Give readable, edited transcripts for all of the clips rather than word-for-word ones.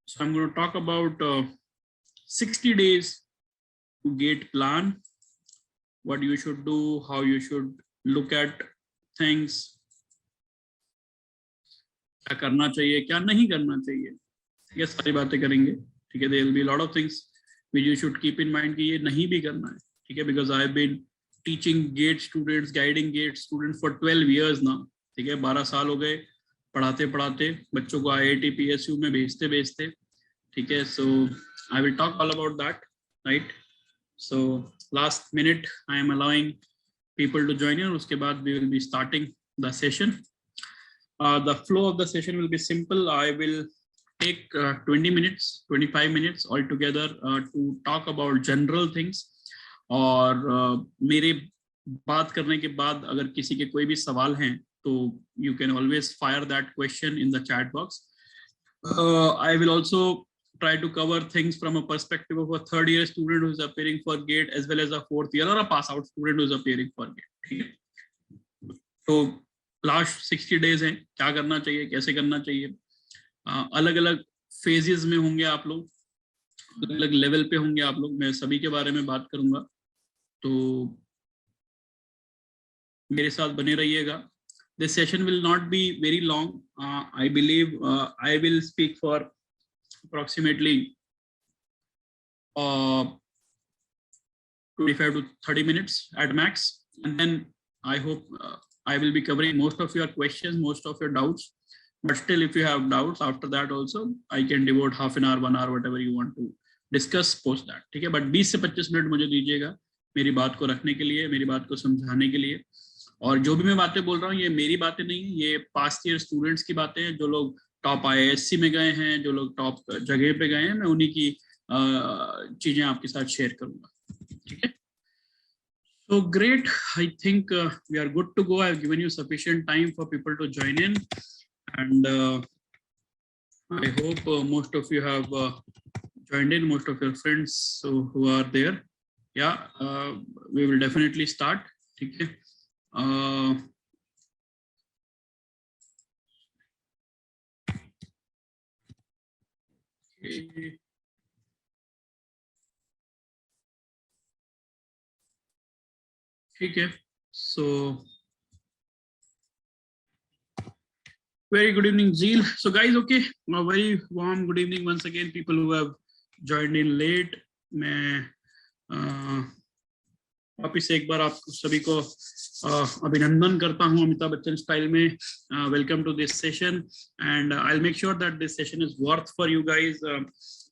So I'm going to talk about 60 days to GATE plan, what you should do, how you should look at things, क्या करना चाहिए, क्या नहीं करना चाहिए, ये सारी बातें करेंगे. ठीक है, there will be a lot of things which you should keep in mind कि ये नहीं भी करना है. ठीक है, because I've been teaching GATE students, guiding GATE students for 12 years now. ठीक है, 12 साल हो गए पढ़ाते पढ़ाते बच्चों को IIT PSU में भेजते भेजते. ठीक है, so I will talk all about that, right? So last minute I am allowing people to join in. उसके बाद we will be starting the session. The flow of the session will be simple. I will take 20 minutes, 25 minutes altogether to talk about general things. और मेरे बात करने के बाद अगर किसी के कोई भी सवाल हैं तो you can always fire that question in the chat box. I will also try to cover things from a perspective of a third year student who is appearing for GATE as well as a fourth year or a pass out student who is appearing for GATE. ठीक है, तो last 60 days हैं, क्या करना चाहिए, कैसे करना चाहिए, अलग अलग फेजेस में होंगे आप लोग, अलग अलग लेवल पे होंगे आप लोग, मैं सभी के बारे में बात करूंगा, तो मेरे साथ बने रहिएगा. This session will not be very long. I believe I will speak for approximately 25 to 30 minutes at max, and then I hope I will be covering most of your questions, most of your doubts. But still, if you have doubts after that also, I can devote half an hour, 1 hour, whatever you want to discuss post that. ठीक है, but 20 से 25 minute मुझे दीजिएगा मेरी बात को रखने के लिए, मेरी बात को समझाने के लिए. और जो भी मैं बातें बोल रहा हूँ ये मेरी बातें नहीं, ये पास्ट ईयर स्टूडेंट्स की बातें हैं, जो लोग टॉप IISc में गए हैं, जो लोग टॉप जगह पे गए हैं, मैं उन्हीं की चीजें आपके साथ शेयर करूंगा. ठीक है, so great. I think we are good to go. I've given you sufficient time for people to join in, and I hope most of you have joined in, most of your friends who are there. Yeah, we will definitely start. ठीक है, ठीक है. So very good evening, Zeel. So guys, okay, a very warm good evening once again, people who have joined in late. मैं वापिस एक बार आप सभी को अभिनंदन करता हूं अमिताभ बच्चन स्टाइल में. Welcome to this session and I will make sure that this session is worth for you guys.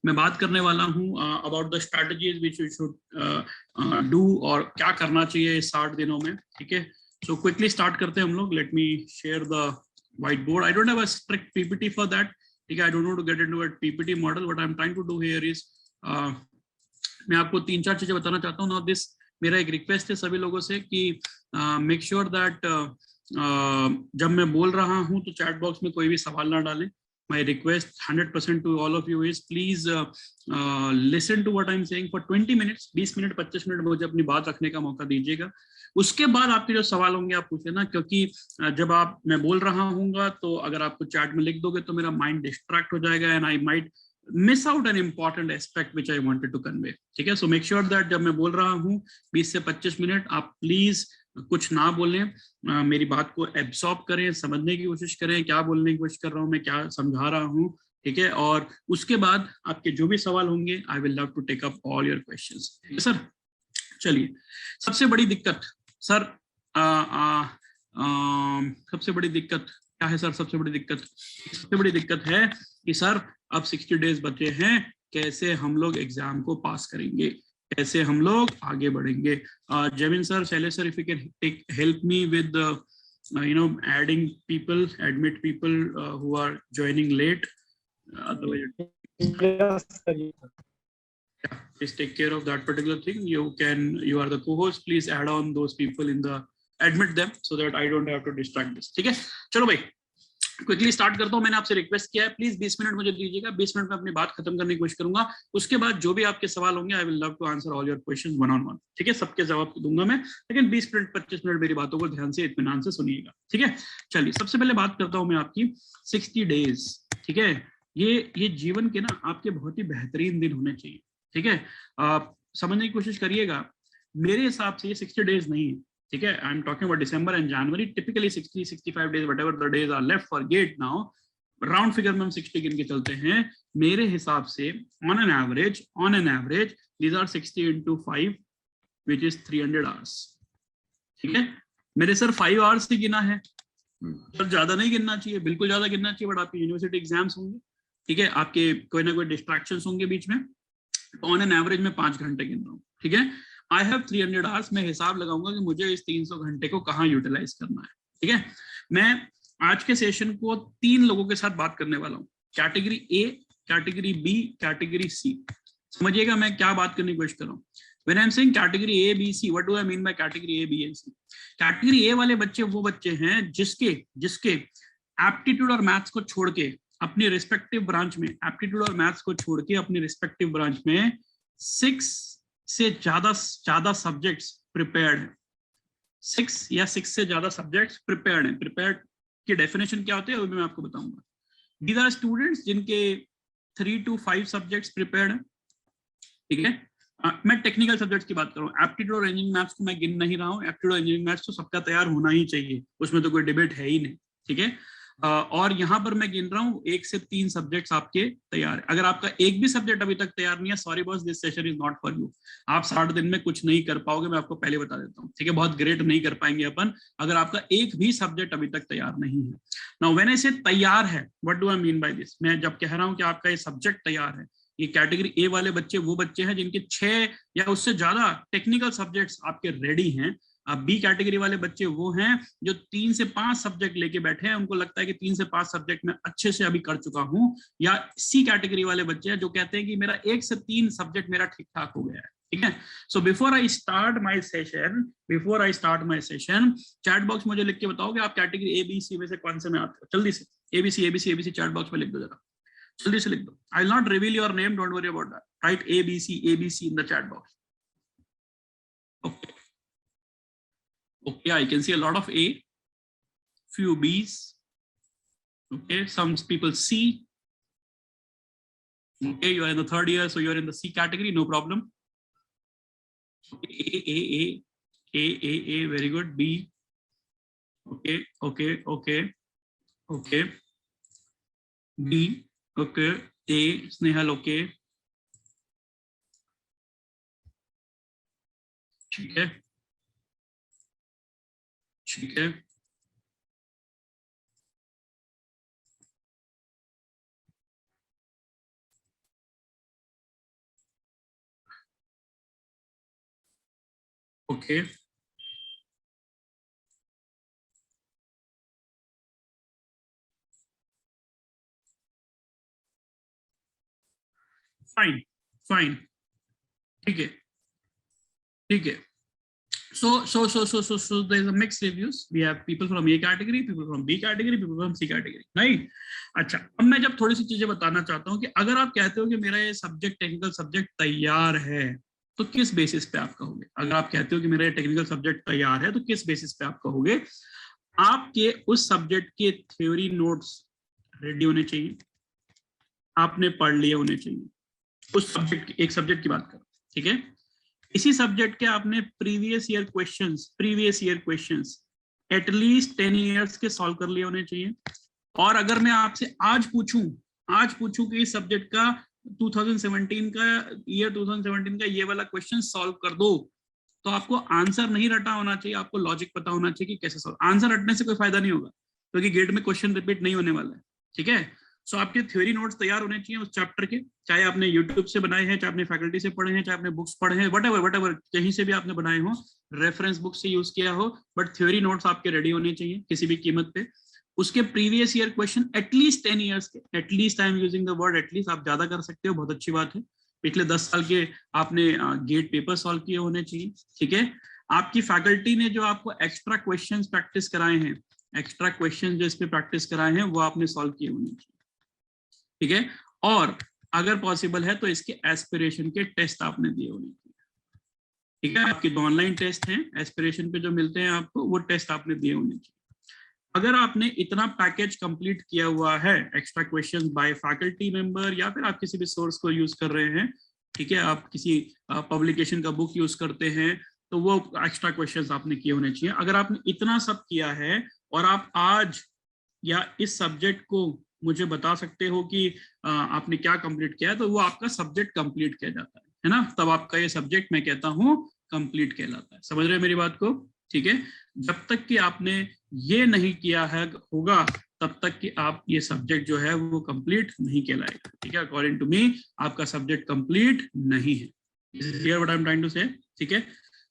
मैं बात करने वाला हूं about the strategies which you should do, और क्या करना चाहिए इस 60 दिनों में. ठीक है, सो क्विकली स्टार्ट करते हैं हम लोग. Let me share the white board. I don't have a strict PPT for that. ठीक है, I don't want to get into a PPT model. What I am trying to do here is मैं आपको 3-4 चीजें बताना चाहता हूं. Now this मेरा एक रिक्वेस्ट है सभी लोगों से कि मेक श्योर दैट जब मैं बोल रहा हूं तो चैट बॉक्स में कोई भी सवाल ना डालें. My request 100% to all of you is please listen to what I'm saying for 20 minutes. 20 minute 25 minute मुझे अपनी बात रखने का मौका दीजिएगा. उसके बाद आपके जो सवाल होंगे आप पूछ लेना, क्योंकि जब मैं बोल रहा हूँगा तो अगर आपको चैट में लिख दोगे तो मेरा माइंड डिस्ट्रैक्ट हो जाएगा and I might miss out an important aspect which I wanted to convey. ठीक है, so make sure that जब मैं बोल रहा हूँ 20 से 25 मिनट आप प्लीज कुछ ना बोलें, मेरी बात को एब्सॉर्ब करें, समझने की कोशिश करें क्या बोलने की कोशिश कर रहा हूँ मैं, क्या समझा रहा हूँ. ठीक है, और उसके बाद आपके जो भी सवाल होंगे I will love to take up all your questions. Sir चलिए, सबसे बड़ी दिक्कत सर सबसे बड़ी दिक्कत क्या है सर? सबसे बड़ी दिक्कत है कि सर अब 60 डेज बचे हैं, कैसे हम लोग एग्जाम को पास करेंगे, कैसे हम लोग आगे बढ़ेंगे. जमीन sir, Shailesh sir, if you can help me with adding people, admit people who are joining late. Otherwise, yes, sir. Yeah, please take care of that particular thing. You are the co-host. Please add on those people in the, admit them so that I don't have to distract this. ठीक है, चलो भाई quickly start करता हूं. मैंने आपसे request किया है प्लीज 20 मिनट मुझे दीजिएगा. 20 मिनट में अपनी बात खत्म करने की कोशिश करूंगा. उसके बाद जो भी आपके सवाल होंगे I will love to answer all your questions one on one. ठीक है, सबके जवाब दूंगा मैं, लेकिन 20 मिनट 25 मिनट मेरी बातों को ध्यान से इत्मीनान से सुनिएगा. ठीक है, चलिए सबसे पहले बात करता हूं मैं आपकी 60 डेज. ठीक है, ये जीवन के ना आपके बहुत ही बेहतरीन दिन होने चाहिए, ठीक है। आप समझने की कोशिश करिएगा, मेरे हिसाब से ये 60 डेज नहीं है, ठीक है। I am talking about December and January, typically 60-65 days, whatever the days are left for GATE now, round figure में हम 60 गिन के चलते हैं। मेरे हिसाब से on an average these are 60 into 5 which is 300 hours, ठीक है। मेरे सर 5 आवर्स ही गिना है, सर ज्यादा नहीं गिनना चाहिए, बिल्कुल ज्यादा गिनना चाहिए, बट आपके यूनिवर्सिटी एग्जाम्स होंगे, ठीक है, आपके कोई ना कोई डिस्ट्रैक्शंस होंगे बीच में, ऑन एन एवरेज में 5 घंटे गिन रहा हूँ, ठीक है। आई हैव 300 आवर्स, मैं हिसाब लगाऊंगा कि मुझे इस 300 घंटे को कहाँ यूटिलाइज करना है, ठीक है। मैं आज के सेशन को 3 लोगों के साथ बात करने वाला हूँ, category A, category B, category C. समझिएगा मैं क्या बात करने की कोशिश कर रहा हूँ। When I'm saying category A, B, C, what do I mean by category A, B and C? Category A वाले बच्चे वो बच्चे हैं जिसके एप्टीट्यूड और मैथ्स को छोड़ के अपनी रिस्पेक्टिव ब्रांच में, एप्टीट्यूड और मैथ्स को छोड़ के अपनी रिस्पेक्टिव ब्रांच में 6 से ज्यादा सब्जेक्ट्स प्रिपेयर्ड है, 6 या 6 से ज्यादा सब्जेक्ट्स प्रिपेयर्ड है। प्रिपेयर्ड की डेफिनेशन क्या होती है वो भी मैं आपको बताऊंगा। These are स्टूडेंट्स जिनके 3 to 5 सब्जेक्ट्स प्रिपेयर्ड है, ठीक है। मैं टेक्निकल सब्जेक्ट्स की बात कर रहा हूँ, एप्टीट्यूड और इंजीनियरिंग मैथ्स को मैं गिन नहीं रहा हूँ, एप्टीट्यूड और इंजीनियरिंग मैथ्स तो सबका तैयार होना ही चाहिए, उसमें तो कोई डिबेट है ही नहीं, ठीक है। और यहाँ पर मैं गिन रहा हूँ 1 से 3 सब्जेक्ट्स आपके तैयार है। अगर आपका एक भी सब्जेक्ट अभी तक तैयार नहीं है, sorry boss, this session is not for you. आप 60 दिन में कुछ नहीं कर पाओगे, मैं आपको पहले बता देता हूँ, ठीक है। बहुत ग्रेट नहीं कर पाएंगे अपन अगर आपका एक भी सब्जेक्ट अभी तक तैयार नहीं है। नाउ व्हेन आई से तैयार है, what do I mean by this? मैं जब कह रहा हूँ कि आपका ये सब्जेक्ट तैयार है, ये कैटेगरी ए वाले बच्चे वो बच्चे हैं जिनके 6 या उससे ज्यादा टेक्निकल सब्जेक्ट्स आपके रेडी हैं। अब बी कैटेगरी वाले बच्चे वो हैं जो 3 से 5 सब्जेक्ट लेके बैठे हैं, उनको लगता है कि 3 से 5 सब्जेक्ट में अच्छे से अभी कर चुका हूं। या सी कैटेगरी वाले बच्चे हैं जो कहते हैं कि मेरा 1 से 3 सब्जेक्ट मेरा ठीक ठाक हो गया है, ठीक है। So before I start my session, chat box मुझे लिख के बताओ कि आप कैटेगरी ए बी सी में से कौन से में आते हो, जल्दी से। एबीसी चैट बॉक्स में लिख दो जरा, जल्दी से लिख दो। आई will not reveal your name, don't worry about that, right ABC in the chat box. Okay, I can see a lot of A, few B's, okay, some people C, okay, you are in the 3rd year, so you are in the C category, no problem. A, very good. B, okay, B, okay, A, Snehal, okay, ठीक है, ठीक है, okay, fine, fine, ठीक है, ठीक है। So there is a mixed reviews. We have people from A category, people from B category, people from C category. नहीं, अच्छा, अब मैं जब थोड़ी सी चीजें बताना चाहता हूँ कि अगर आप कहते हो कि मेरा ये सब्जेक्ट टेक्निकल सब्जेक्ट तैयार है, तो किस बेसिस पे आप कहोगे? अगर आप कहते हो कि मेरा ये टेक्निकल सब्जेक्ट तैयार है, तो किस बेसिस पे आप कहोगे? आपके उस सब्जेक्ट के थ्योरी नोट्स रेडी होने चाहिए, आपने पढ़ लिए होने चाहिए उस सब्जेक्ट, एक सब्जेक्ट की बात करो, ठीक है। इसी सब्जेक्ट के आपने previous year questions at least 10 years के सॉल्व कर लिए होने चाहिए। और अगर मैं आपसे आज पूछूं कि इस सब्जेक्ट का 2017 का ये वाला क्वेश्चन सॉल्व कर दो, तो आपको आंसर नहीं रटा होना चाहिए, आपको लॉजिक पता होना चाहिए कि कैसे सॉल्व। आंसर रटने से कोई फायदा नहीं होगा, क्योंकि गेट में क्वेश्चन रिपीट नहीं होने वाला है, ठीक है। सो आपके थ्योरी नोट्स तैयार होने चाहिए उस चैप्टर के, चाहे आपने यूट्यूब से बनाए हैं, चाहे आपने फैकल्टी से पढ़े हैं, चाहे आपने बुक्स पढ़े हैं, वट एवर कहीं से भी आपने बनाए हो, रेफरेंस बुक से यूज किया हो, बट थ्योरी नोट्स आपके रेडी होने चाहिए किसी भी कीमत पे। उसके previous year question at least 10 years के, at least I am using the word at least, आप ज्यादा कर सकते हो, बहुत अच्छी बात है। पिछले 10 साल के आपने गेट पेपर सॉल्व किए होने चाहिए, ठीक है। आपकी फैकल्टी ने जो आपको एक्स्ट्रा क्वेश्चन प्रैक्टिस कराए हैं, एक्स्ट्रा क्वेश्चन जो इस पे प्रैक्टिस कराए हैं, वो आपने सॉल्व किए होने चाहिए, ठीक है। और अगर पॉसिबल है तो इसके एस्पिरेशन के टेस्ट आपने दिए होने चाहिए, ठीक है। आपके जो ऑनलाइन टेस्ट हैं एस्पिरेशन पे जो मिलते हैं आपको, वो टेस्ट आपने दिए होने चाहिए। अगर आपने इतना पैकेज कंप्लीट किया हुआ है, extra questions bye faculty member या फिर आप किसी भी सोर्स को यूज कर रहे हैं, ठीक है, आप किसी पब्लिकेशन का बुक यूज करते हैं, तो वो एक्स्ट्रा क्वेश्चंस आपने किए होने चाहिए। अगर आपने इतना सब किया है और आप आज या इस सब्जेक्ट को मुझे बता सकते हो कि आपने क्या कंप्लीट किया है, तो वो आपका सब्जेक्ट कंप्लीट किया जाता है ना, तब आपका ये सब्जेक्ट मैं कहता हूँ कंप्लीट कहलाता है। समझ रहे हैं मेरी बात को? ठीक है, जब तक कि आपने ये नहीं किया है होगा, तब तक कि आप ये सब्जेक्ट जो है वो कंप्लीट नहीं कहलाएगा। ठीक है, अकॉर्डिंग टू मी आपका सब्जेक्ट कंप्लीट नहीं है। Clear what I am trying to say? ठीक है,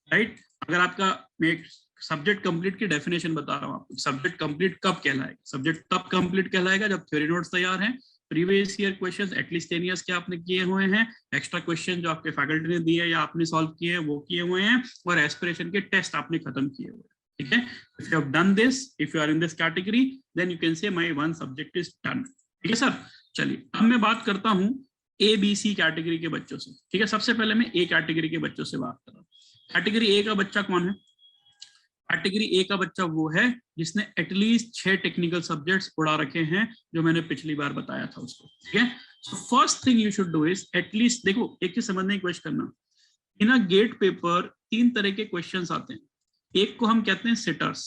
राइट। अगर आपका मैं सब्जेक्ट कंप्लीट की डेफिनेशन बता रहा हूँ आपको, सब्जेक्ट कंप्लीट कब कहलाएगा? सब्जेक्ट तब कंप्लीट कहलाएगा जब थ्योरी नोट्स तैयार हैं, previous year questions at least 10 years के आपने किए हुए हैं, एक्स्ट्रा क्वेश्चन जो आपके फैकल्टी ने दिए या आपने सॉल्व किए हैं वो किए हुए हैं, और एस्पिरेशन के टेस्ट आपने खत्म किए हुए हैं। ठीक है, if you have done this, if you are in this category, then you can say my one subject is done. ठीक है सर, चलिए अब मैं बात करता हूँ ABC कैटेगरी के बच्चों से। ठीक है, सबसे पहले मैं A कैटेगरी के बच्चों से बात कर रहा हूँ। कैटेगरी A का बच्चा कौन है? कैटेगरी A का बच्चा वो है जिसने एटलीस्ट 6 टेक्निकल सब्जेक्ट्स उड़ा रखे हैं, जो मैंने पिछली बार बताया था उसको। ठीक है, so first thing you should do is at least, देखो एक चीज समझने की कोशिश करना, इन अ गेट पेपर 3 तरह के क्वेश्चंस आते हैं। एक को हम कहते हैं सिटर्स।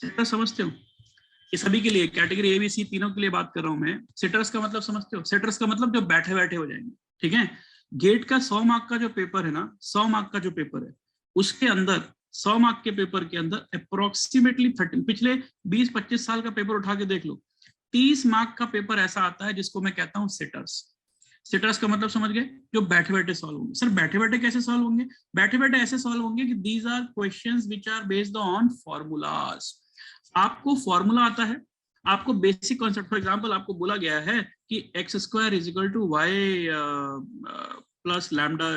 सिटर्स समझते हो? ये सभी के लिए, कैटेगरी ABC तीनों के लिए बात कर रहा हूं मैं। सिटर्स का मतलब समझते हो? सिटर्स का मतलब जो बैठे बैठे हो जाएंगे। ठीक है, गेट का 100 मार्क का जो पेपर है ना, 100 मार्क का जो पेपर है, उसके अंदर 100 मार्क के पेपर के अंदर अप्रोक्सीमेटली 30, पिछले 20-25 साल का पेपर उठा के देख लो, 30 मार्क का पेपर ऐसा आता है जिसको मैं कहता हूँ सिटर्स। सिटर्स का मतलब समझ गए? जो बैठे बैठे सॉल्व होंगे। सर बैठे बैठे कैसे सॉल्व होंगे? बैठे बैठे ऐसे सॉल्व होंगे कि these are questions which are based on formulas. आपको फॉर्मूला आता है, आपको बेसिक कॉन्सेप्ट, फॉर एग्जांपल आपको बोला गया है कि x² is equal to y plus lambda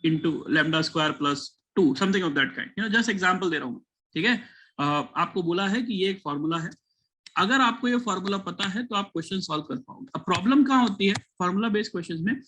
into lambda square plus 2, something of that kind, just example दे रहा हूँ। ठीक है, आपको बोला है कि ये एक फॉर्मूला है, अगर आपको ये फॉर्मूला पता है तो आप क्वेश्चन सॉल्व कर पाओगे। अब प्रॉब्लम कहाँ होती है फॉर्मूला बेस्ड क्वेश्चंस में?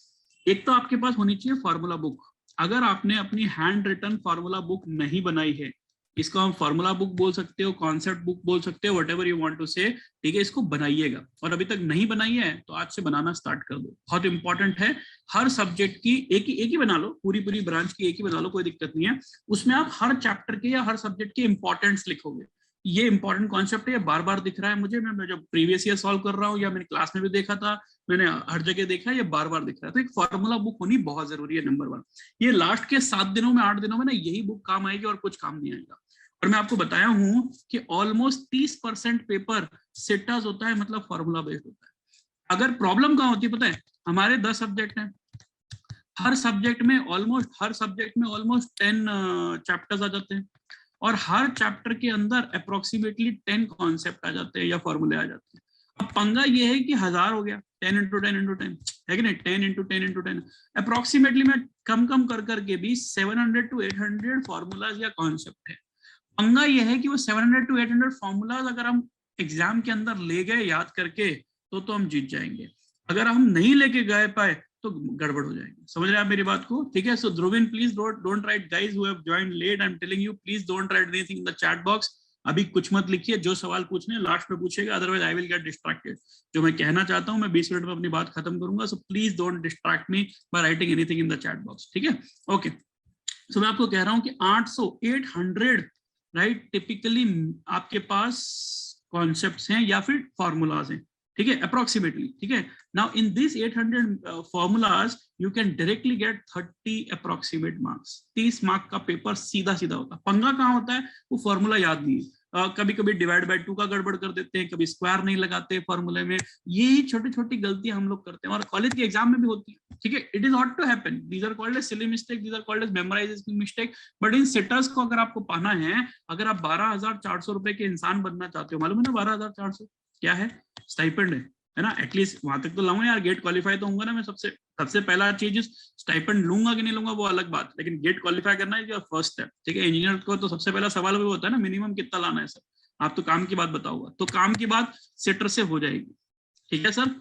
एक तो आपके पास होनी चाहिए फॉर्मूला बुक। अगर आपने अपनी हैंड रिटन फॉर्मूला बुक नहीं बनाई है, इसको हम फॉर्मूला बुक बोल सकते हो, कॉन्सेप्ट बुक बोल सकते हो, whatever you want to say, ठीक है, इसको बनाइएगा। और अभी तक नहीं बनाई है तो आज से बनाना स्टार्ट कर दो, बहुत इंपॉर्टेंट है। हर सब्जेक्ट की एक ही बना लो, पूरी ब्रांच की एक ही बना लो, कोई दिक्कत नहीं है। उसमें आप हर चैप्टर के या हर सब्जेक्ट के इंपॉर्टेंट्स लिखोगे। ये इंपॉर्टेंट कॉन्सेप्ट है, ये बार बार दिख रहा है मुझे, मैं जब प्रीवियस ईयर सॉल्व कर रहा हूँ या मैंने क्लास में भी देखा था, मैंने हर जगह देखा है, ये बार बार दिख रहा है। तो एक फॉर्मूला बुक होनी बहुत जरूरी है, नंबर 1। ये लास्ट के 7 दिनों में 8 दिनों में ना यही बुक काम आएगी और कुछ काम नहीं आएगा। और मैं आपको बताया हूं कि ऑलमोस्ट 30% पेपर सिटर्स होता है, मतलब फॉर्मूला बेस्ड होता है। अगर प्रॉब्लम कहाँ होती है पता है? हमारे 10 सब्जेक्ट हैं, हर सब्जेक्ट में ऑलमोस्ट 10 चैप्टर्स आ जाते हैं, और हर चैप्टर के अंदर अप्रोक्सीमेटली 10 कॉन्सेप्ट आ जाते हैं या फॉर्मूले आ जाते हैं। अब पंगा ये है कि 1000 हो गया, 10 into 10 into 10 है कि नहीं, 10 into 10 into 10, अप्रोक्सीमेटली मैं कम कर करके भी 700 to 800 फॉर्मूलाज या कॉन्सेप्ट है। पंगा ये है कि वो 700 to 800 फॉर्मूलाज अगर हम एग्जाम के अंदर ले गए याद करके तो हम जीत जाएंगे। अगर हम नहीं लेके गए पाए तो गड़बड़ हो जाएगी। समझ रहे हैं आप मेरी बात को? ठीक है, so Dhruvin please don't write, guys who have joined late, I am telling you please don't write anything in the chat box. अभी कुछ मत लिखिए, जो सवाल पूछने लास्ट में पूछेगा, otherwise I will get distracted. जो मैं कहना चाहता हूं मैं 20 मिनट में अपनी बात खत्म करूंगा, so please don't distract me by writing anything in the chat box. ठीक है, ओके। सो मैं आपको कह रहा हूं कि 800 राइट टिपिकली आपके पास कॉन्सेप्ट्स हैं या फिर फॉर्मूलाज हैं, ठीक है, अप्रोक्सीमेटली। ठीक है, now in this 800 formulas you can directly get 30 approximate marks. 30 mark का पेपर सीधा होता है। पंगा कहाँ होता है? वो फॉर्मूला याद नहीं है। कभी कभी डिवाइड बाय 2 का गड़बड़ कर देते हैं, कभी स्क्वायर नहीं लगाते फॉर्मूले में। यही छोटी गलतियां हम लोग करते हैं और कॉलेज के एग्जाम में भी होती है। ठीक है, it is not to happen, these are called as silly mistake, these are called as memorization mistake. But in sitters को अगर आपको पाना है, अगर आप 12,400 रुपए के इंसान बनना चाहते हो, मालूम है ना 12,400 क्या है? स्टाइपेंड है ना, एटलीस्ट वहां तक तो लाऊं यार, गेट क्वालिफाई तो होऊंगा ना मैं। सबसे पहला चीज, स्टाइपेंड लूंगा कि नहीं लूंगा वो अलग बात, लेकिन गेट क्वालिफाई करना है फर्स्ट स्टेप। ठीक है, इंजीनियर को तो सबसे पहला सवाल वो होता है ना, मिनिमम कितना लाना है सर। आप तो काम की बात बताओगे, तो काम की बात सिटर से हो जाएगी। ठीक है सर।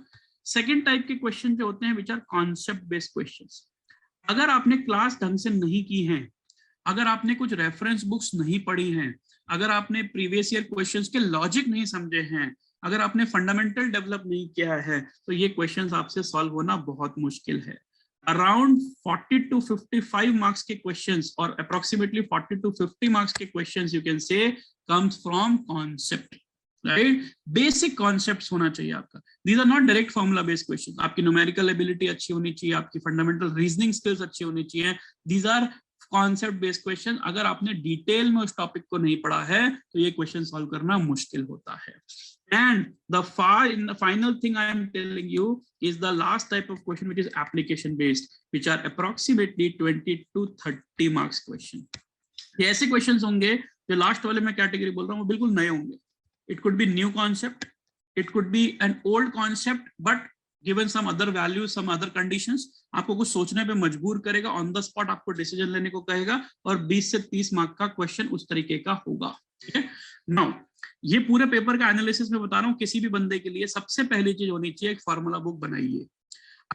सेकेंड टाइप के क्वेश्चन जो होते हैं which are concept based questions. अगर आपने क्लास ढंग से नहीं की है, अगर आपने कुछ रेफरेंस बुक्स नहीं पढ़ी हैं, अगर आपने प्रीवियस ईयर क्वेश्चंस के लॉजिक नहीं समझे हैं, अगर आपने फंडामेंटल डेवलप नहीं किया है, तो ये क्वेश्चंस आपसे सॉल्व होना बहुत मुश्किल है। अराउंड 40 to 55 मार्क्स के क्वेश्चंस और अप्रोक्सीमेटली 40 to 50 मार्क्स के questions you can say comes from concept, right? Basic concepts होना चाहिए आपका। These are not direct formula based questions. आपकी न्यूमेरिकल एबिलिटी अच्छी होनी चाहिए, आपकी फंडामेंटल रीजनिंग स्किल्स अच्छी होनी चाहिए। These are concept based question. अगर आपने डिटेल में उस टॉपिक को नहीं पढ़ा है तो ये क्वेश्चन सॉल्व करना मुश्किल होता है। And the final thing I am telling you is the last type of question, which is application based, which are approximately 20 to 30 marks question. ये ऐसे questions होंगे जो लास्ट वाले में कैटेगरी बोल रहा हूँ वो बिल्कुल नए होंगे। It could be new concept, it could be an old concept, but given some other values, some other conditions, आपको कुछ सोचने पे मजबूर करेगा, ऑन द स्पॉट आपको डिसीजन लेने को कहेगा, और 20 से 30 मार्क का क्वेश्चन उस तरीके का होगा। ठीक है, नाउ ये पूरे पेपर का एनालिसिस में बता रहा हूँ। किसी भी बंदे के लिए सबसे पहली चीज होनी चाहिए, एक फार्मूला बुक बनाइए।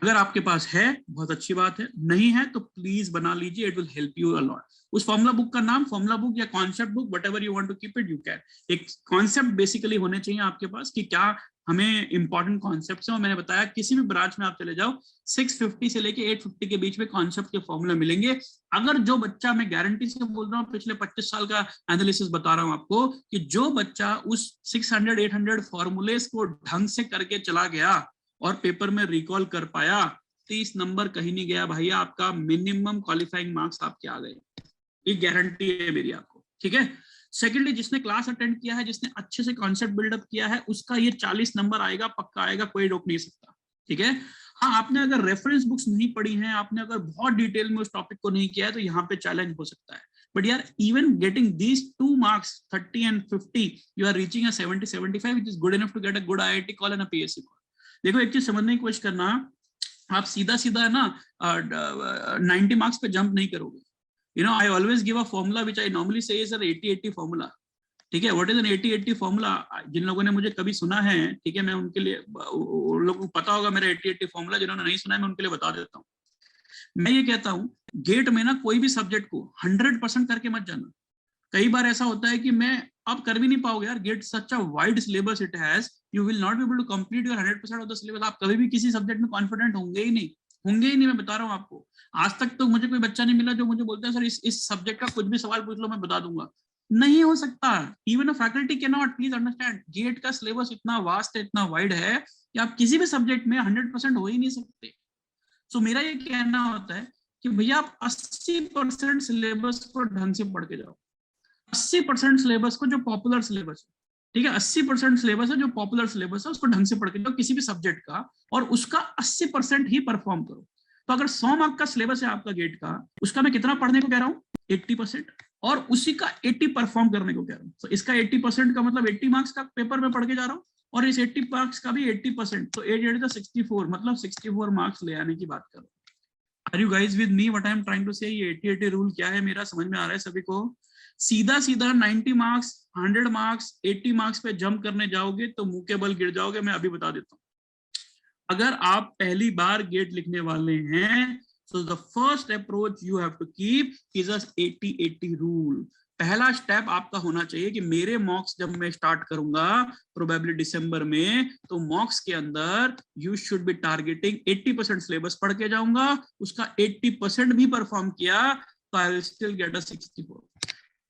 अगर आपके पास है बहुत अच्छी बात है, नहीं है तो प्लीज बना लीजिए, it will help you a lot. उस फार्मूला बुक का नाम फार्मूला बुक या concept book, whatever you want to keep it, you can. एक कॉन्सेप्ट बेसिकली होने चाहिए आपके पास कि क्या हमें इंपॉर्टेंट कॉन्सेप्ट्स हैं। मैंने बताया किसी भी ब्रांच में आप चले जाओ 650 से लेके 850 के बीच में कॉन्सेप्ट के फॉर्मूला मिलेंगे। अगर जो बच्चा, मैं गारंटी से बोल रहा हूँ, पिछले 25 साल का एनालिसिस बता रहा हूँ आपको, कि जो बच्चा उस 600-800 फॉर्मूलेस को ढंग से करके चला गया और पेपर में रिकॉल कर पाया, 30 नंबर कहीं नहीं गया भैया, आपका मिनिमम क्वालिफाइंग मार्क्स आपके आ गए। ये गारंटी है मेरी आपको। ठीक है, सेकेंडली, जिसने क्लास अटेंड किया है, जिसने अच्छे से कॉन्सेप्ट बिल्डअप किया है, उसका ये 40 नंबर आएगा, पक्का आएगा, कोई रोक नहीं सकता। ठीक है, हाँ, आपने अगर रेफरेंस बुक्स नहीं पढ़ी हैं, आपने अगर बहुत डिटेल में उस टॉपिक को नहीं किया है, तो यहाँ पे चैलेंज हो सकता है। बट यार, even getting these 2 marks 30 and 50, you are reaching a 70-75, which is good enough to get a good IIT call and a PSC call. देखो, एक चीज समझने की कोशिश करना, आप सीधा सीधा ना 90 मार्क्स पे जंप नहीं करोगे। You know, I always give a formula which I normally say is an 80-80 formula. ठीक है, व्हाट इज एन 80-80 फॉर्मूला? जिन लोगों ने मुझे कभी सुना है, ठीक है, मैं उनके लिए, उन लोगों को पता होगा मेरा 80-80 फॉर्मूला। जिन्होंने नहीं सुना है, मैं उनके लिए बता देता हूँ। मैं ये कहता हूँ, गेट में ना कोई भी सब्जेक्ट को 100% करके मत जाना। कई बार ऐसा होता है कि मैं अब कर भी नहीं पाओगे यार, GATE such a wide syllabus it has, you will not be able to complete your 100% of the syllabus. आप कभी भी किसी सब्जेक्ट में कॉन्फिडेंट होंगे ही नहीं, होंगे ही नहीं। मैं बता रहा हूँ आपको, आज तक तो मुझे कोई बच्चा नहीं मिला जो मुझे बोलता है सर इस सब्जेक्ट का कुछ भी सवाल पूछ लो मैं बता दूंगा। नहीं हो सकता। Even a faculty can not. Please understand, GATE का सिलेबस इतना वास्ट है, इतना वाइड है कि आप किसी भी सब्जेक्ट में 100% हो ही नहीं सकते। सो मेरा ये कहना होता है कि भैया आप 80% सिलेबस को ढंग से पढ़ के जाओ। 80% सिलेबस को, जो पॉपुलर सिलेबस है, ठीक है, 80% सिलेबस है जो पॉपुलर सिलेबस है, उसको ढंग से पढ़ के जाओ किसी भी सब्जेक्ट का, और उसका 80% ही परफॉर्म करो। तो अगर 100 मार्क का सिलेबस है आपका गेट का, उसका मैं कितना पढ़ने को कह रहा हूँ? 80%, और उसी का 80 परफॉर्म करने को कह रहा हूँ। तो इसका 80% का मतलब 80 मार्क्स का पेपर में पढ़ के जा रहा हूँ, और इस 80 मार्क्स का भी 80%, तो 8 64, मतलब 64 मार्क्स ले आने की बात करो। Are you guys with me? What I am trying to say, ये 80-80 रूल क्या है मेरा, समझ में आ रहा है सभी को? सीधा सीधा 90 मार्क्स, 100 मार्क्स, 80 मार्क्स पे जंप करने जाओगे तो मुंह के बल गिर जाओगे। मैं अभी बता देता हूँ। अगर आप पहली बार गेट लिखने वाले हैं, so the first approach you have to keep is a 80-80 rule. पहला स्टेप आपका होना चाहिए कि मेरे मॉक्स जब मैं स्टार्ट करूंगा प्रोबेबली दिसंबर में, तो मॉक्स के अंदर you should be targeting 80% syllabus पढ़ के जाऊंगा, उसका 80% भी परफॉर्म किया तो आई विल स्टिल गेट अ 64।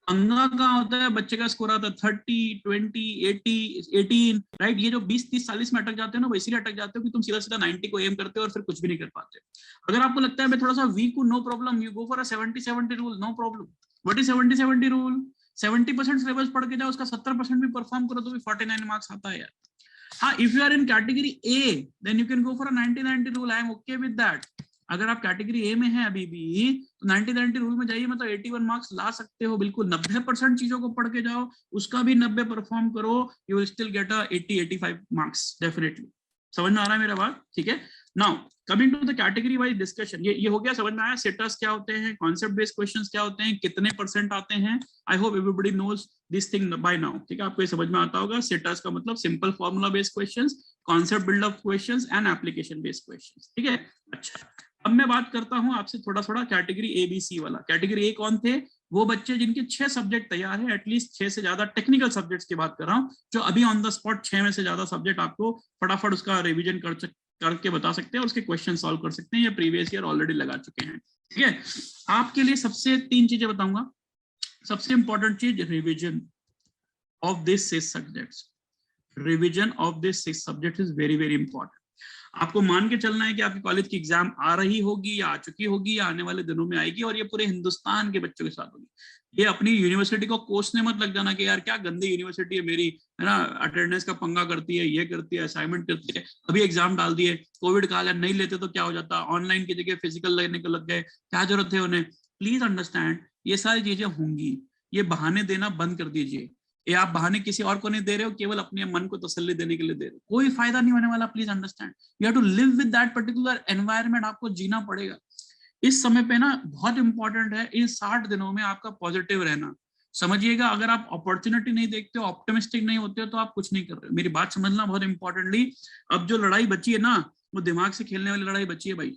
अंगा का होता है, बच्चे का स्कोर आता है 30, 20, 80, 18, राइट? ये जो 20, 30, 40 में अटक जाते हो ना, वो इसीलिए अटक जाते हो कि तुम सीधा सीधा 90 को एम करते हो और फिर कुछ भी नहीं कर पाते। अगर आपको लगता है मैं थोड़ा सा वीक हूं, no problem, you go for a 70-70 rule, no problem. What is 70-70 rule? 70% syllabus पढ़ के जाओ, उसका 70% भी परफॉर्म करो तो भी 49 मार्क्स आता है यार। हाँ, if you are in category A, then you can go for a 90-90 rule, I am okay with that. अगर आप कैटेगरी ए में हैं अभी भी, तो 90-90 रूल में जाइए, मतलब 81 मार्क्स ला सकते हो बिल्कुल। 90% चीजों को पढ़ के जाओ, उसका भी 90 परफॉर्म करो, you will still get a 80-85 marks definitely. समझ में आ रहा है मेरा बात? ठीक है, now coming to the category wise discussion. ये हो गया, समझ में आया सेटर्स क्या होते हैं, कॉन्सेप्ट बेस्ड क्वेश्चंस क्या होते हैं, कितने परसेंट आते हैं। I hope everybody knows this thing by now. ठीक है, आपको ये समझ में आता होगा। सेटर्स का मतलब simple formula based questions, concept buildup questions and application based questions. ठीक है, अच्छा, अब मैं बात करता हूं आपसे थोड़ा थोड़ा कैटेगरी ए बी सी वाला। कैटेगरी ए कौन थे? वो बच्चे जिनके 6 सब्जेक्ट तैयार है, एटलीस्ट 6 से ज्यादा टेक्निकल सब्जेक्ट्स की बात कर रहा हूँ, जो अभी ऑन द स्पॉट 6 में से ज्यादा सब्जेक्ट आपको फटाफट उसका रिवीजन करके बता सकते हैं, उसके क्वेश्चन सॉल्व कर सकते हैं, या प्रीवियस ईयर ऑलरेडी लगा चुके हैं। ठीक है, आपके लिए सबसे 3 चीजें बताऊंगा। सबसे इंपॉर्टेंट चीज, revision of this 6 subjects. Revision of this 6 subject is very very important. आपको मान के चलना है कि आपकी कॉलेज की एग्जाम आ रही होगी या आ चुकी होगी या आने वाले दिनों में आएगी, और ये पूरे हिंदुस्तान के बच्चों के साथ होगी। ये अपनी यूनिवर्सिटी को कोसने मत लग जाना कि यार क्या गंदी यूनिवर्सिटी है मेरी, है ना, अटेंडेंस का पंगा करती है, ये करती है, असाइनमेंट करती है, अभी एग्जाम डाल दिए, कोविड काल है, नहीं लेते तो क्या हो जाता, ऑनलाइन की जगह फिजिकल लेने को लग गए, क्या जरूरत है उन्हें। प्लीज अंडरस्टैंड, ये सारी चीजें होंगी, ये बहाने देना बंद कर दीजिए। ये आप बहाने किसी और को नहीं दे रहे हो, केवल अपने मन को तसल्ली देने के लिए दे रहे हो, कोई फायदा नहीं होने वाला। Please understand, you have to live with that particular environment, आपको जीना पड़ेगा। इस समय पे ना बहुत इंपॉर्टेंट है इन 60 दिनों में आपका पॉजिटिव रहना। समझिएगा, अगर आप अपॉर्चुनिटी नहीं देखते हो, ऑप्टिमिस्टिक नहीं होते हो, तो आप कुछ नहीं कर रहे हो। मेरी बात समझना बहुत इंपॉर्टेंटली। अब जो लड़ाई बची है ना, वो दिमाग से खेलने वाली लड़ाई बची है भाई।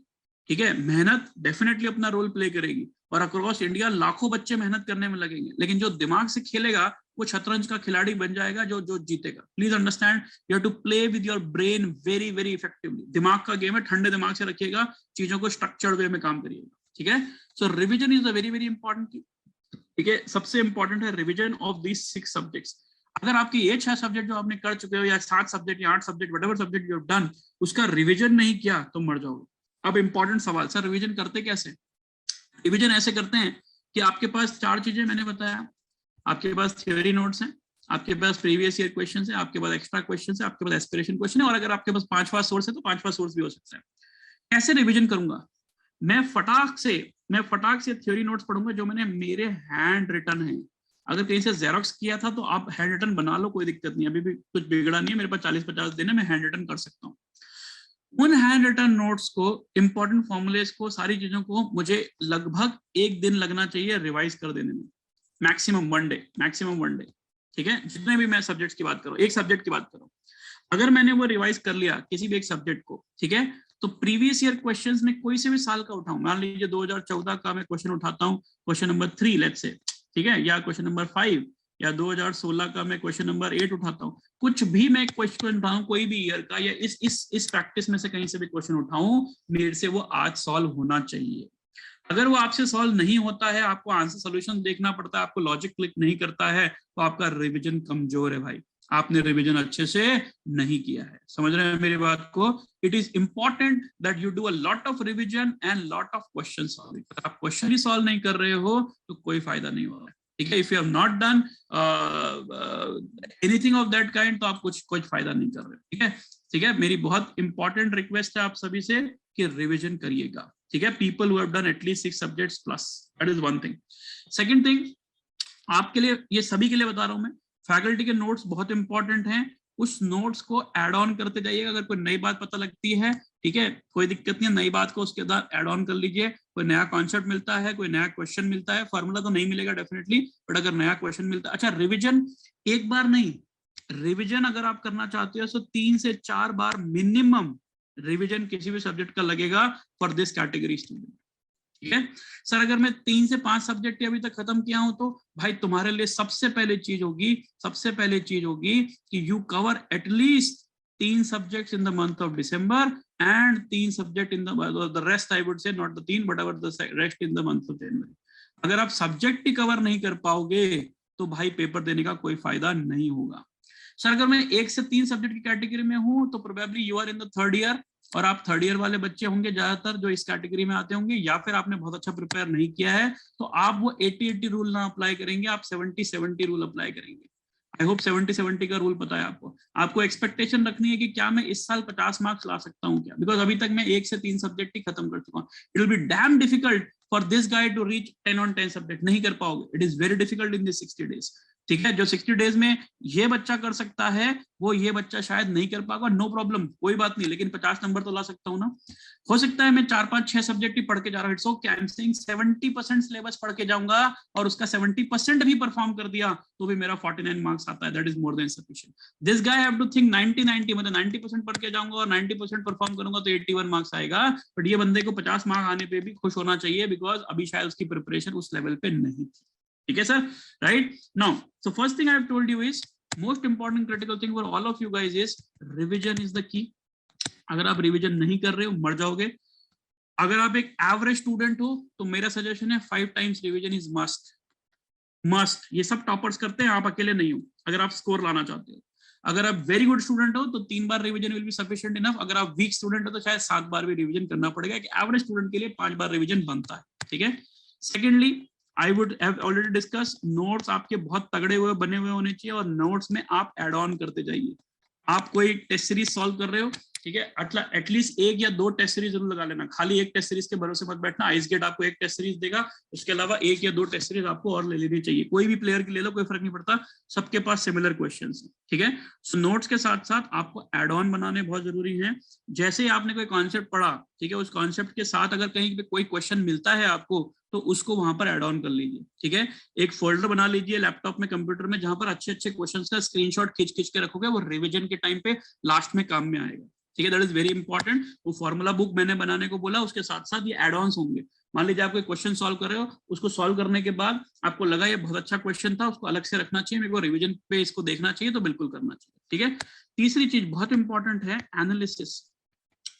ठीक है, मेहनत डेफिनेटली अपना रोल प्ले करेगी, और अक्रॉस इंडिया लाखों बच्चे मेहनत करने में लगेंगे, लेकिन जो दिमाग से खेलेगा वो शतरंज का खिलाड़ी बन जाएगा, जो जो जीतेगा। Please understand, you have to play with your brain very very effectively. दिमाग का गेम है, ठंडे दिमाग से रखिएगा, चीजों को स्ट्रक्चर्ड वे में काम करिएगा। ठीक है, so revision is a very very important. ठीक है, सबसे इंपॉर्टेंट है रिविजन ऑफ दीज 6 सब्जेक्ट्स। अगर आपके ये 6 सब्जेक्ट जो आपने कर चुके हो, या 7 सब्जेक्ट या 8 subject, whatever subject you have done, उसका रिविजन नहीं किया तो मर जाओगे। अब इंपॉर्टेंट सवाल, सर रिविजन करते कैसे? रिविजन ऐसे करते हैं कि आपके पास 4 चीजें मैंने बताया। आपके पास थ्योरी नोट्स हैं, आपके पास प्रीवियस ईयर क्वेश्चंस हैं, आपके पास एक्स्ट्रा क्वेश्चंस हैं, आपके पास एस्पिरेशन क्वेश्चन है, और अगर आपके पास 5वां सोर्स है तो 5वां सोर्स भी हो सकता है। कैसे रिविजन करूंगा? मैं फटाक से थ्योरी नोट्स पढ़ूंगा जो मैंने मेरे हैंड रिटन है। अगर कहीं से जेरोक्स किया था तो आप हैंड रिटन बना लो, कोई दिक्कत नहीं, अभी भी कुछ बिगड़ा नहीं है, मेरे पास 40-50 दिन है, मैं हैंड रिटन कर सकता हूँ। उन हैंड रिटन नोट्स को, इंपॉर्टेंट फॉर्मुलेस को, सारी चीजों को मुझे लगभग 1 दिन लगना चाहिए रिवाइज कर देने में, मैक्सिमम 1 डे, मैक्सिमम 1 डे। ठीक है, जितने भी मैं सब्जेक्ट्स की बात करूं, एक सब्जेक्ट की बात करूं, अगर मैंने वो रिवाइज कर लिया किसी भी एक सब्जेक्ट को, ठीक है, तो प्रीवियस ईयर क्वेश्चंस में कोई से भी साल का उठाऊं, मान लीजिए 2014 का मैं क्वेश्चन उठाता हूं, क्वेश्चन नंबर 3 लेट्स से, ठीक है, या क्वेश्चन नंबर 5, या 2016 का मैं क्वेश्चन नंबर 8 उठाता हूं, कुछ भी मैं क्वेश्चन उठाऊं कोई भी ईयर का, या इस प्रैक्टिस में से कहीं से भी क्वेश्चन उठाऊं, मेरे से वो आज सॉल्व होना चाहिए। अगर वो आपसे सॉल्व नहीं होता है, आपको आंसर सॉल्यूशन देखना पड़ता है, आपको लॉजिक क्लिक नहीं करता है, तो आपका रिवीजन कमजोर है भाई, आपने रिवीजन अच्छे से नहीं किया है। समझ रहे हैं मेरी बात को? It is important that you do a lot of revision and lot of question solving. अगर आप क्वेश्चन ही सॉल्व नहीं कर रहे हो तो कोई फायदा नहीं होगा। ठीक है, if you have not done anything of that kind, तो आप कुछ फायदा नहीं कर रहे। ठीक है, ठीक है, मेरी बहुत इंपॉर्टेंट रिक्वेस्ट है आप सभी से कि रिवीजन करिएगा। ठीक है, people who have done at least 6 subjects plus, that is one thing. Second thing, आपके लिए, ये सभी के लिए बता रहा हूं मैं, फैकल्टी के नोट्स बहुत इंपॉर्टेंट हैं, उस नोट्स को ऐड ऑन करते जाइएगा। अगर कोई नई बात पता लगती है, ठीक है, कोई दिक्कत नहीं है, नई बात को उसके बाद ऐड ऑन कर लीजिए। कोई नया कॉन्सेप्ट मिलता है, कोई नया क्वेश्चन मिलता है, फॉर्मूला तो नहीं मिलेगा डेफिनेटली, बट अगर नया क्वेश्चन मिलता है, अच्छा रिविजन एक बार नहीं, रिविजन अगर आप करना चाहते हो तो 3 से 4 बार मिनिमम रिविजन किसी भी सब्जेक्ट का लगेगा फॉर दिस कैटेगरी स्टूडेंट। ठीक है सर, अगर मैं 3 से 5 सब्जेक्ट अभी तक खत्म किया हूं, तो भाई तुम्हारे लिए सबसे पहले चीज होगी कि you cover at least 3 subjects in the month of December and 3 subject in the rest, I would से not the 3 but our the rest in the month of January. अगर आप सब्जेक्ट ही कवर नहीं कर पाओगे तो भाई पेपर देने का कोई फायदा नहीं होगा। सर अगर मैं 1 से 3 सब्जेक्ट की कैटेगरी में हूं, तो probably you are in the 3rd year, और आप 3rd ईयर वाले बच्चे होंगे ज्यादातर जो इस कैटेगरी में आते होंगे, या फिर आपने बहुत अच्छा प्रिपेयर नहीं किया है, तो आप वो 80-80 रूल ना अप्लाई करेंगे, आप 70-70 रूल अप्लाई करेंगे। आई होप 70-70 का रूल पता है आपको। आपको एक्सपेक्टेशन रखनी है कि क्या मैं इस साल 50 मार्क्स ला सकता हूँ क्या, बिकॉज अभी तक मैं 1 से 3 सब्जेक्ट ही खत्म कर चुका हूँ। It will be damn difficult for this guy to reach 10 on 10 subject, नहीं कर पाओगे। It is very difficult in this 60 days। ठीक है, जो 60 डेज में ये बच्चा कर सकता है, वो ये बच्चा शायद नहीं कर पाएगा, नो प्रॉब्लम, कोई बात नहीं, लेकिन 50 नंबर तो ला सकता हूं ना। हो सकता है मैं 4-5-6 सब्जेक्ट ही पढ़ के जा रहा हूँ, it's okay, I am saying 70% syllabus पढ़ के जाऊंगा और उसका 70% भी परफॉर्म कर दिया तो भी मेरा 49 मार्क्स आता है, that is more than sufficient. This guy have to think 90-90, मतलब 90% पढ़ के जाऊंगा और 90% परफॉर्म करूंगा तो 81 मार्क्स आएगा, बट ये बंदे को 50 मार्क्स आने पे भी खुश होना चाहिए, बिकॉज अभी शायद उसकी प्रिपरेशन उस लेवल पे नहीं थी। ठीक है sir, right now so first thing I have told you is most important critical thing for all of you guys is revision is the key. अगर आप रिविजन नहीं कर रहे हो मर जाओगे। अगर आप एक एवरेज स्टूडेंट हो तो मेरा सजेशन है 5 times revision is must, must. ये सब टॉपर्स करते हैं, आप अकेले नहीं हो। अगर आप स्कोर लाना चाहते हो, अगर आप वेरी गुड स्टूडेंट हो तो 3 बार revision will be sufficient enough. अगर आप वीक स्टूडेंट हो तो शायद 7 बार भी रिवीजन करना पड़ेगा। एक एवरेज स्टूडेंट के लिए 5 बार रिवीजन बनता है, ठीक है। Secondly I would have already discuss, notes आपके बहुत तगड़े हुए बने हुए होने चाहिए और नोट्स में आप एड ऑन करते जाइए। आप कोई टेस्ट सीरीज सॉल्व कर रहे हो, ठीक है, एटलीस्ट 1 या 2 टेस्ट सीरीज जरूर लगा लेना। खाली एक टेस्ट सीरीज के भरोसे मत बैठना। आइस गेट आपको एक टेस्ट सीरीज देगा, उसके अलावा 1 या 2 टेस्ट सीरीज आपको और ले लेनी चाहिए। कोई भी प्लेयर की ले लो, कोई फर्क नहीं पड़ता, सबके पास सिमिलर क्वेश्चंस हैं, ठीक है। सो नोट्स के साथ साथ आपको एड ऑन बनाने बहुत जरूरी है। जैसे ही आपने कोई कॉन्सेप्ट पढ़ा, ठीक है, उस कॉन्सेप्ट के साथ अगर कहीं पे कोई क्वेश्चन मिलता है आपको तो उसको वहां पर ऐड ऑन कर लीजिए, ठीक है। एक फोल्डर बना लीजिए लैपटॉप में, कंप्यूटर में, जहां पर अच्छे अच्छे क्वेश्चंस का स्क्रीनशॉट खींच के रखोगे, वो रिवीजन के टाइम पे लास्ट में काम में आएगा, ठीक है। That is very important. वो फॉर्मूला बुक मैंने बनाने को बोला, उसके साथ साथ ये एड ऑन्स होंगे। मान लीजिए आप कोई क्वेश्चन सॉल्व कर रहे हो, उसको सॉल्व करने के बाद आपको लगा ये बहुत अच्छा क्वेश्चन था, उसको अलग से रखना चाहिए, मेरे को रिवीजन पे इसको देखना चाहिए, तो बिल्कुल करना चाहिए, ठीक है। तीसरी चीज बहुत इंपॉर्टेंट है, एनालिसिस।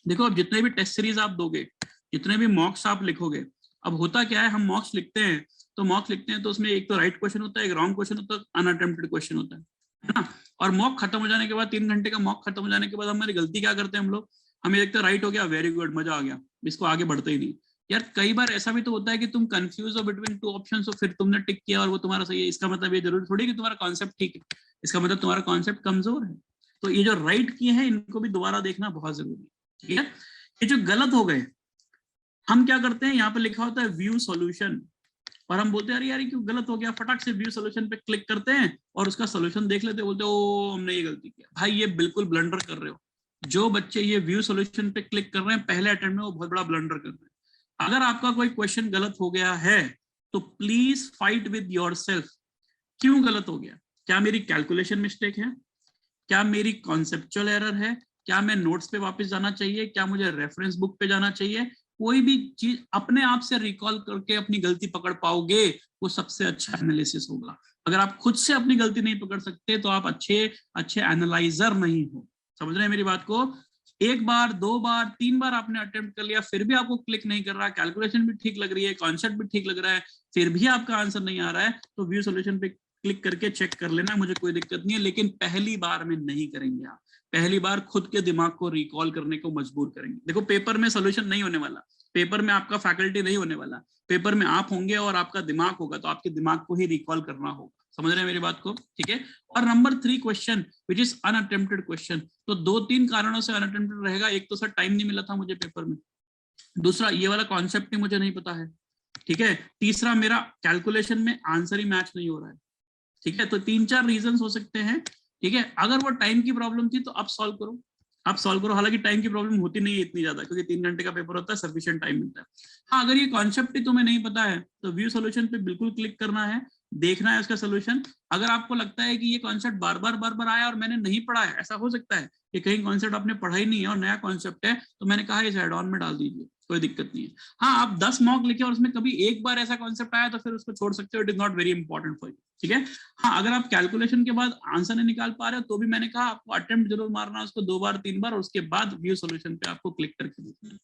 देखो अब जितने भी टेस्ट सीरीज आप दोगे, जितने भी मॉक्स आप लिखोगे, अब होता क्या है, हम मॉक्स लिखते हैं तो उसमें एक तो राइट क्वेश्चन होता है, एक रॉन्ग क्वेश्चन होता है, अनअटेम्प्टेड क्वेश्चन होता है ना। और मॉक खत्म हो जाने के बाद, 3 घंटे का मॉक खत्म हो जाने के बाद हमारी गलती क्या करते हैं हम लोग, हमें देखते राइट हो गया, वेरी गुड, मजा आ गया, इसको आगे बढ़ते ही नहीं। यार कई बार ऐसा भी तो होता है कि तुम कंफ्यूज हो बिटवीन 2 ऑप्शंस हो, फिर तुमने टिक किया और वो तुम्हारा सही है। इसका मतलब ये जरूरी थोड़ी कि तुम्हारा कॉन्सेप्ट ठीक है, इसका मतलब तुम्हारा कॉन्सेप्ट कमजोर है। तो ये जो राइट किए हैं इनको भी दोबारा देखना बहुत जरूरी है, ठीक है। ये जो गलत हो गए, हम क्या करते हैं, यहाँ पे लिखा होता है व्यू सॉल्यूशन, और हम बोलते हैं अरे यार क्यों गलत हो गया, फटाक से व्यू सॉल्यूशन पे क्लिक करते हैं और उसका सॉल्यूशन देख लेते हैं, बोलते हैं ओ हमने ये गलती किया। भाई ये बिल्कुल ब्लंडर कर रहे हो। जो बच्चे ये व्यू सॉल्यूशन पे क्लिक कर रहे हैं पहले अटेम्प्ट में, वो बहुत बड़ा ब्लंडर कर रहे हैं। अगर आपका कोई क्वेश्चन गलत हो गया है तो प्लीज फाइट विद योरसेल्फ। क्यों गलत हो गया? क्या मेरी कैलकुलेशन मिस्टेक है? क्या मेरी कॉन्सेप्चुअल एरर है? क्या मैं नोट्स पे वापस जाना चाहिए? क्या मुझे रेफरेंस बुक पे जाना चाहिए? कोई भी चीज अपने आप से रिकॉल करके अपनी गलती पकड़ पाओगे, वो सबसे अच्छा एनालिसिस होगा। अगर आप खुद से अपनी गलती नहीं पकड़ सकते तो आप अच्छे एनालाइजर नहीं हो। समझ रहे हैं मेरी बात को? 1 बार 2 बार 3 बार आपने अटेम्प्ट कर लिया, फिर भी आपको क्लिक नहीं कर रहा, कैलकुलेशन भी ठीक लग रही है, कॉन्सेप्ट भी ठीक लग रहा है, फिर भी आपका आंसर नहीं आ रहा है, तो व्यू सॉल्यूशन पे क्लिक करके चेक कर लेना, मुझे कोई दिक्कत नहीं है। लेकिन पहली बार में नहीं करेंगे आप, पहली बार खुद के दिमाग को रिकॉल करने को मजबूर करेंगे। देखो पेपर में सॉल्यूशन नहीं होने वाला, पेपर में आपका फैकल्टी नहीं होने वाला, पेपर में आप होंगे और आपका दिमाग होगा, तो आपके दिमाग को ही रिकॉल करना होगा। समझ रहे हैं मेरी बात को? ठीक है। और number 3 question which is unattempted question, तो 2-3 कारणों से अनअटेम्प्टेड रहेगा। एक तो सर टाइम नहीं मिला था मुझे पेपर में, दूसरा ये वाला कॉन्सेप्ट ही मुझे नहीं पता है, ठीक है, तीसरा मेरा कैलकुलेशन में आंसर ही मैच नहीं हो रहा है, ठीक है। तो 3-4 रीजन हो सकते हैं, ठीक है। अगर वो टाइम की प्रॉब्लम थी तो आप सॉल्व करो, आप सॉल्व करो। हालांकि टाइम की प्रॉब्लम होती नहीं है इतनी ज्यादा, क्योंकि 3 घंटे का पेपर होता है, सफिशिएंट टाइम मिलता है। हाँ, अगर ये कॉन्सेप्ट ही तुम्हें नहीं पता है तो व्यू सॉल्यूशन पे बिल्कुल क्लिक करना है, देखना है उसका सॉल्यूशन। अगर आपको लगता है कि ये कॉन्सेप्ट बार बार आया और मैंने नहीं पढ़ा है, ऐसा हो सकता है कि कहीं कॉन्सेप्ट आपने पढ़ा ही नहीं है और नया कॉन्सेप्ट है, तो मैंने कहा इस एड ऑन में डाल दीजिए, कोई दिक्कत नहीं है। हाँ, आप 10 मॉक लिखे और उसमें कभी एक बार ऐसा कॉन्सेप्ट आया तो फिर उसको छोड़ सकते हो, it is not very important for you, ठीक है। हाँ, अगर आप कैलकुलेशन के बाद आंसर नहीं निकाल पा रहे हो तो भी मैंने कहा आपको अटेम्प्ट जरूर मारना है उसको 2 बार 3 बार, और उसके बाद व्यू सॉल्यूशन पे आपको क्लिक करके देखना है।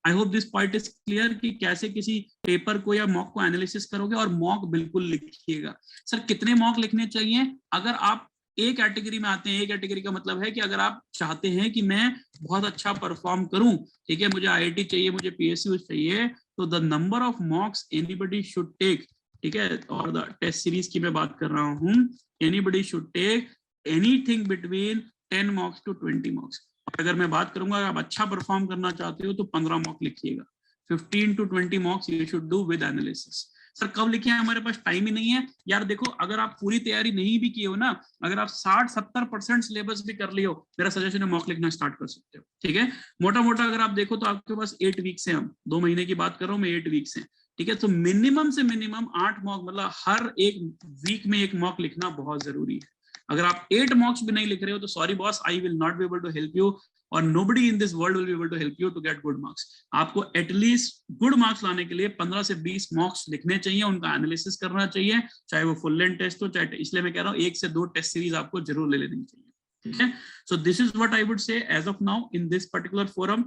I hope this point is clear कि कैसे किसी पेपर को या मॉक को एनालिसिस करोगे। और मॉक बिल्कुल लिखिएगा। सर कितने मॉक लिखने चाहिए? अगर आप ए कैटेगरी में आते हैं, ए कैटेगरी का मतलब है कि अगर आप चाहते हैं कि मैं बहुत अच्छा परफॉर्म करूं, ठीक है, मुझे आईआईटी चाहिए, मुझे पीएसयू चाहिए, तो the number of mocks anybody should take, ठीक है, और द टेस्ट सीरीज की मैं बात कर रहा हूं, anybody should take anything between 10 mocks to 20 mocks. और अगर मैं बात करूंगा, अगर आप अच्छा परफॉर्म करना चाहते हो तो 15 मॉक लिखिएगा। 15 to 20 मॉक्स you should do with analysis. Sir कब लिखे हैं? हमारे पास टाइम ही नहीं है यार। देखो अगर आप पूरी तैयारी नहीं भी किए हो ना, अगर आप 60-70% सिलेबस भी कर लियो, मेरा सजेशन है मॉक लिखना स्टार्ट कर सकते हो, ठीक है। मोटा मोटा अगर आप देखो तो आपके पास 8 वीक्स हैं, हम 2 महीने की बात कर रहा हूँ मैं, 8 वीक्स हैं, ठीक है। तो मिनिमम से मिनिमम 8 मॉक, मतलब हर एक वीक में 1 मॉक लिखना बहुत जरूरी है। अगर आप 8 मॉक्स भी नहीं लिख रहे हो तो sorry boss, I will not be able to help you. और nobody in this world will be able to help you to get good marks. आपको एटलीस्ट गुड मार्क्स लाने के लिए 15 से 20 मॉक्स लिखने चाहिए, उनका एनालिसिस करना चाहिए, चाहे वो फुल लेंथ टेस्ट हो, चाहे, इसलिए मैं कह रहा हूँ 1 से 2 टेस्ट सीरीज आपको जरूर ले लेनी चाहिए, ठीक है। So this is what I would say as of now in this particular forum.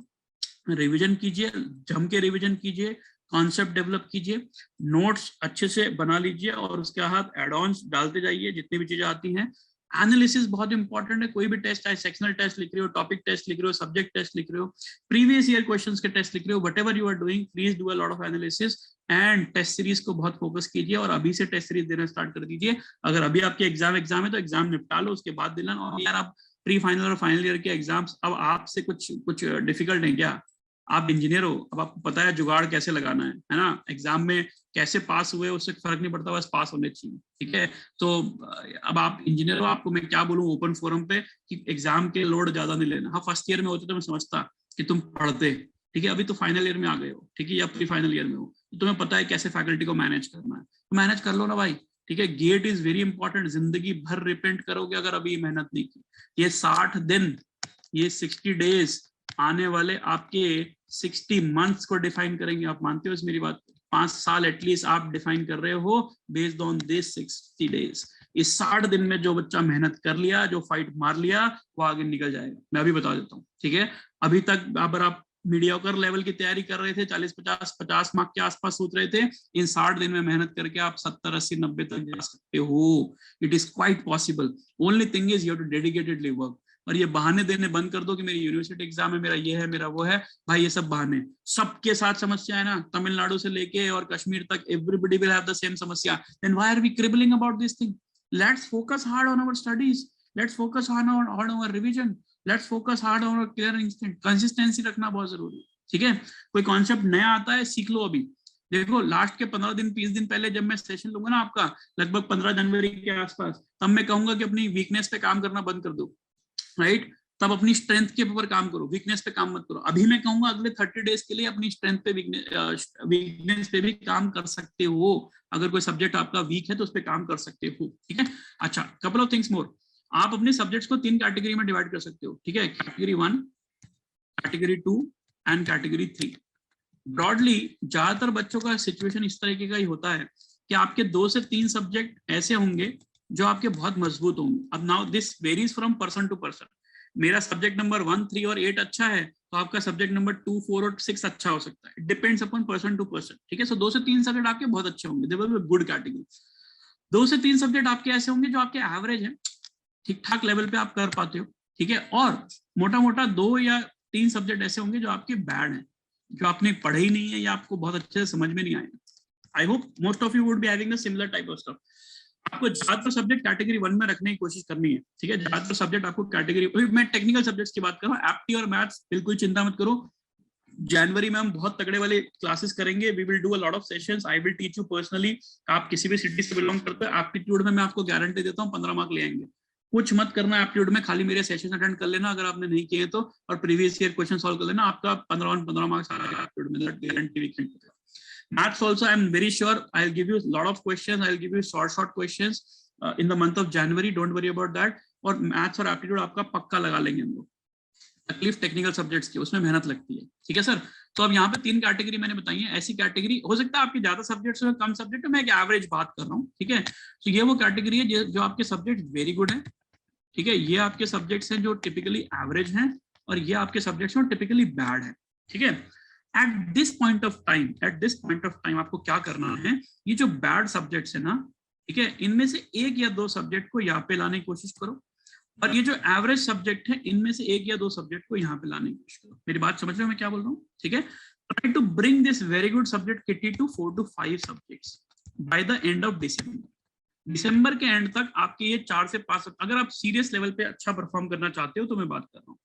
Revision कीजिए, जम के रिवीजन कीजिए, कॉन्सेप्ट डेवलप कीजिए, नोट्स अच्छे से बना लीजिए और उसके बाद एड ऑन्स डालते जाइए जितनी भी चीजें आती हैं। एनालिसिस बहुत इंपॉर्टेंट है, कोई भी टेस्ट, चाहे सेक्शनल टेस्ट लिख रहे हो, टॉपिक टेस्ट लिख रहे हो, सब्जेक्ट टेस्ट लिख रहे हो, प्रीवियस ईयर क्वेश्चंस के टेस्ट लिख रहे हो, whatever you are doing, please do a lot of analysis and test series को बहुत फोकस कीजिए और अभी से टेस्ट सीरीज देना स्टार्ट कर दीजिए। अगर अभी आपके एग्जाम है तो एग्जाम निपटा लो, उसके बाद देना। और यार आप प्री फाइनल और फाइनल ईयर के एग्जाम्स अब आपसे कुछ डिफिकल्ट है क्या? आप इंजीनियर हो, अब आपको पता है जुगाड़ कैसे लगाना है ना। एग्जाम में कैसे पास हुए उससे फर्क नहीं पड़ता, बस पास होने चाहिए, ठीक है। तो अब आप इंजीनियर हो, आपको मैं क्या बोलूं ओपन फोरम पे कि एग्जाम के लोड ज्यादा नहीं लेना। हाँ, फर्स्ट ईयर में होते तो मैं समझता कि तुम पढ़ते, ठीक है। अभी तो फाइनल ईयर में आ गए हो, ठीक है, या प्री फाइनल ईयर में हो, तो तुम्हें पता है कैसे फैकल्टी को मैनेज करना है, तो मैनेज कर लो ना भाई, ठीक है। गेट इज वेरी इंपॉर्टेंट, जिंदगी भर रिपेंट करोगे अगर अभी मेहनत नहीं की। ये 60 दिन, ये 60 डेज आने वाले आपके 60 मंथ्स को डिफाइन करेंगे। आप मानते हो इस मेरी बात? 5 साल एटलीस्ट आप डिफाइन कर रहे हो बेस्ड ऑन दिस 60 डेज। इस 60 दिन में जो बच्चा मेहनत कर लिया, जो फाइट मार लिया, वो आगे निकल जाएगा। मैं अभी बता देता हूँ, ठीक है। अभी तक अगर आप मीडियोकर लेवल की तैयारी कर रहे थे, 40-50 मार्क के आसपास सोच रहे थे, इन 60 दिन में मेहनत करके आप 70, 80, 90 तक जा सकते हो। It is quite possible. Only thing is you have to dedicatedly work. और ये बहाने देने बंद कर दो कि मेरी यूनिवर्सिटी एग्जाम है, मेरा ये है, मेरा वो है। भाई ये सब बहाने, सबके साथ समस्या है ना, तमिलनाडु से लेके और कश्मीर तक, everybody will have the same समस्या। Then why are we cribbing about this thing? Let's focus hard on our studies, let's focus hard on our revision, let's focus hard on our clear instant. Consistency रखना बहुत जरूरी है, ठीक है। कोई concept नया आता है, सीख लो अभी। देखो लास्ट के 15 दिन 20 दिन पहले जब मैं सेशन लूंगा ना आपका, लगभग 15 जनवरी के आसपास, तब मैं कहूंगा कि अपनी वीकनेस पे काम करना बंद कर दो, राइट। तब अपनी स्ट्रेंथ के ऊपर काम करो, वीकनेस पे काम मत करो। अभी मैं कहूंगा अगले 30 डेज के लिए अपनी स्ट्रेंथ पे, वीकनेस पे भी काम कर सकते हो। अगर कोई सब्जेक्ट आपका वीक है तो उस पर काम कर सकते हो, ठीक है। अच्छा, कपल ऑफ थिंग्स मोर। आप अपने सब्जेक्ट्स को 3 कैटेगरी में डिवाइड कर सकते हो, ठीक है। Category 1, category 2 and category 3। Broadly ज्यादातर बच्चों का सिचुएशन इस तरीके का ही होता है कि आपके 2 से 3 सब्जेक्ट ऐसे होंगे जो आपके बहुत मजबूत होंगे। अब now this varies from person to person. मेरा सब्जेक्ट नंबर 1, 3 और 8 अच्छा है, तो आपका सब्जेक्ट नंबर 2, 4 और 6 अच्छा हो सकता है। Depends upon person to person, ठीक है। सो 2 से 3 सब्जेक्ट आपके बहुत अच्छे होंगे, they will be good category. 2 से 3 सब्जेक्ट आपके ऐसे होंगे जो आपके एवरेज है, ठीक ठाक लेवल पे आप कर पाते हो, ठीक है। और मोटा मोटा 2 या 3 सब्जेक्ट ऐसे होंगे जो आपके बैड हैं, जो आपने पढ़े ही नहीं है या आपको बहुत अच्छे से समझ में नहीं आए। I hope most of you would be having the similar type of stuff. आपको ज्यादातर सब्जेक्ट कैटेगरी 1 में रखने की कोशिश करनी है, ठीक है। ज्यादातर सब्जेक्ट आपको कैटेगरी, मैं टेक्निकल सब्जेक्ट्स की बात कर रहा हूँ, एप्टी और मैथ्स बिल्कुल चिंता मत करो। जनवरी में हम बहुत तगड़े वाले क्लासेस करेंगे, we will do a lot of sessions, I will teach you personally. आप किसी भी सिटी से बिलोंग करते हो, एप्टीट्यूड में मैं आपको गारंटी देता हूँ 15 मार्क ले आएंगे। कुछ मत करना एप्टीट्यूड में, खाली मेरे सेशन अटेंड कर लेना अगर आपने नहीं किए तो, और प्रीवियस ईयर क्वेश्चन सॉल्व कर लेना, आपका 15 मार्क्स आ रहा है एप्टीट्यूड में, that guarantee we can do. Maths also, I'm very sure I'll give you a lot of questions. I'll give you short questions in the month of January. Don't worry about that. और maths और aptitude आपका पक्का लगा लेंगे हम लोग। तकलीफ technical subjects की, उसमें मेहनत लगती है, ठीक है सर। तो अब यहाँ पे 3 कैटेगरी मैंने बताई है। ऐसी कैटेगरी हो सकता है आपकी ज्यादा सब्जेक्ट्स में, कम सब्जेक्ट में, मैं एक एवरेज बात कर रहा हूँ, ठीक है। तो ये वो कैटेगरी है जो आपके सब्जेक्ट वेरी गुड है, ठीक है। ये आपके सब्जेक्ट्स हैं जो टिपिकली एवरेज हैं, और ये आपके सब्जेक्ट्स हैं टिपिकली बैड है, ठीक है। Eight this point of time आपको क्या करना है, ये जो बैड सब्जेक्ट्स है ना, ठीक है, इनमें से 1 या 2 सब्जेक्ट को यहाँ पे लाने की कोशिश करो, और ये जो एवरेज सब्जेक्ट है इनमें से 1 या 2 सब्जेक्ट को यहाँ पे लाने की कोशिश करो। मेरी बात समझ रहे हो मैं क्या बोल रहा हूँ, ठीक है। Try to bring this very good subject kitty to 4 to 5 subjects by the end of December के एंड तक आपके ये 4 से 5, अगर आप सीरियस लेवल पे अच्छा परफॉर्म करना चाहते हो तो मैं बात कर रहा हूँ,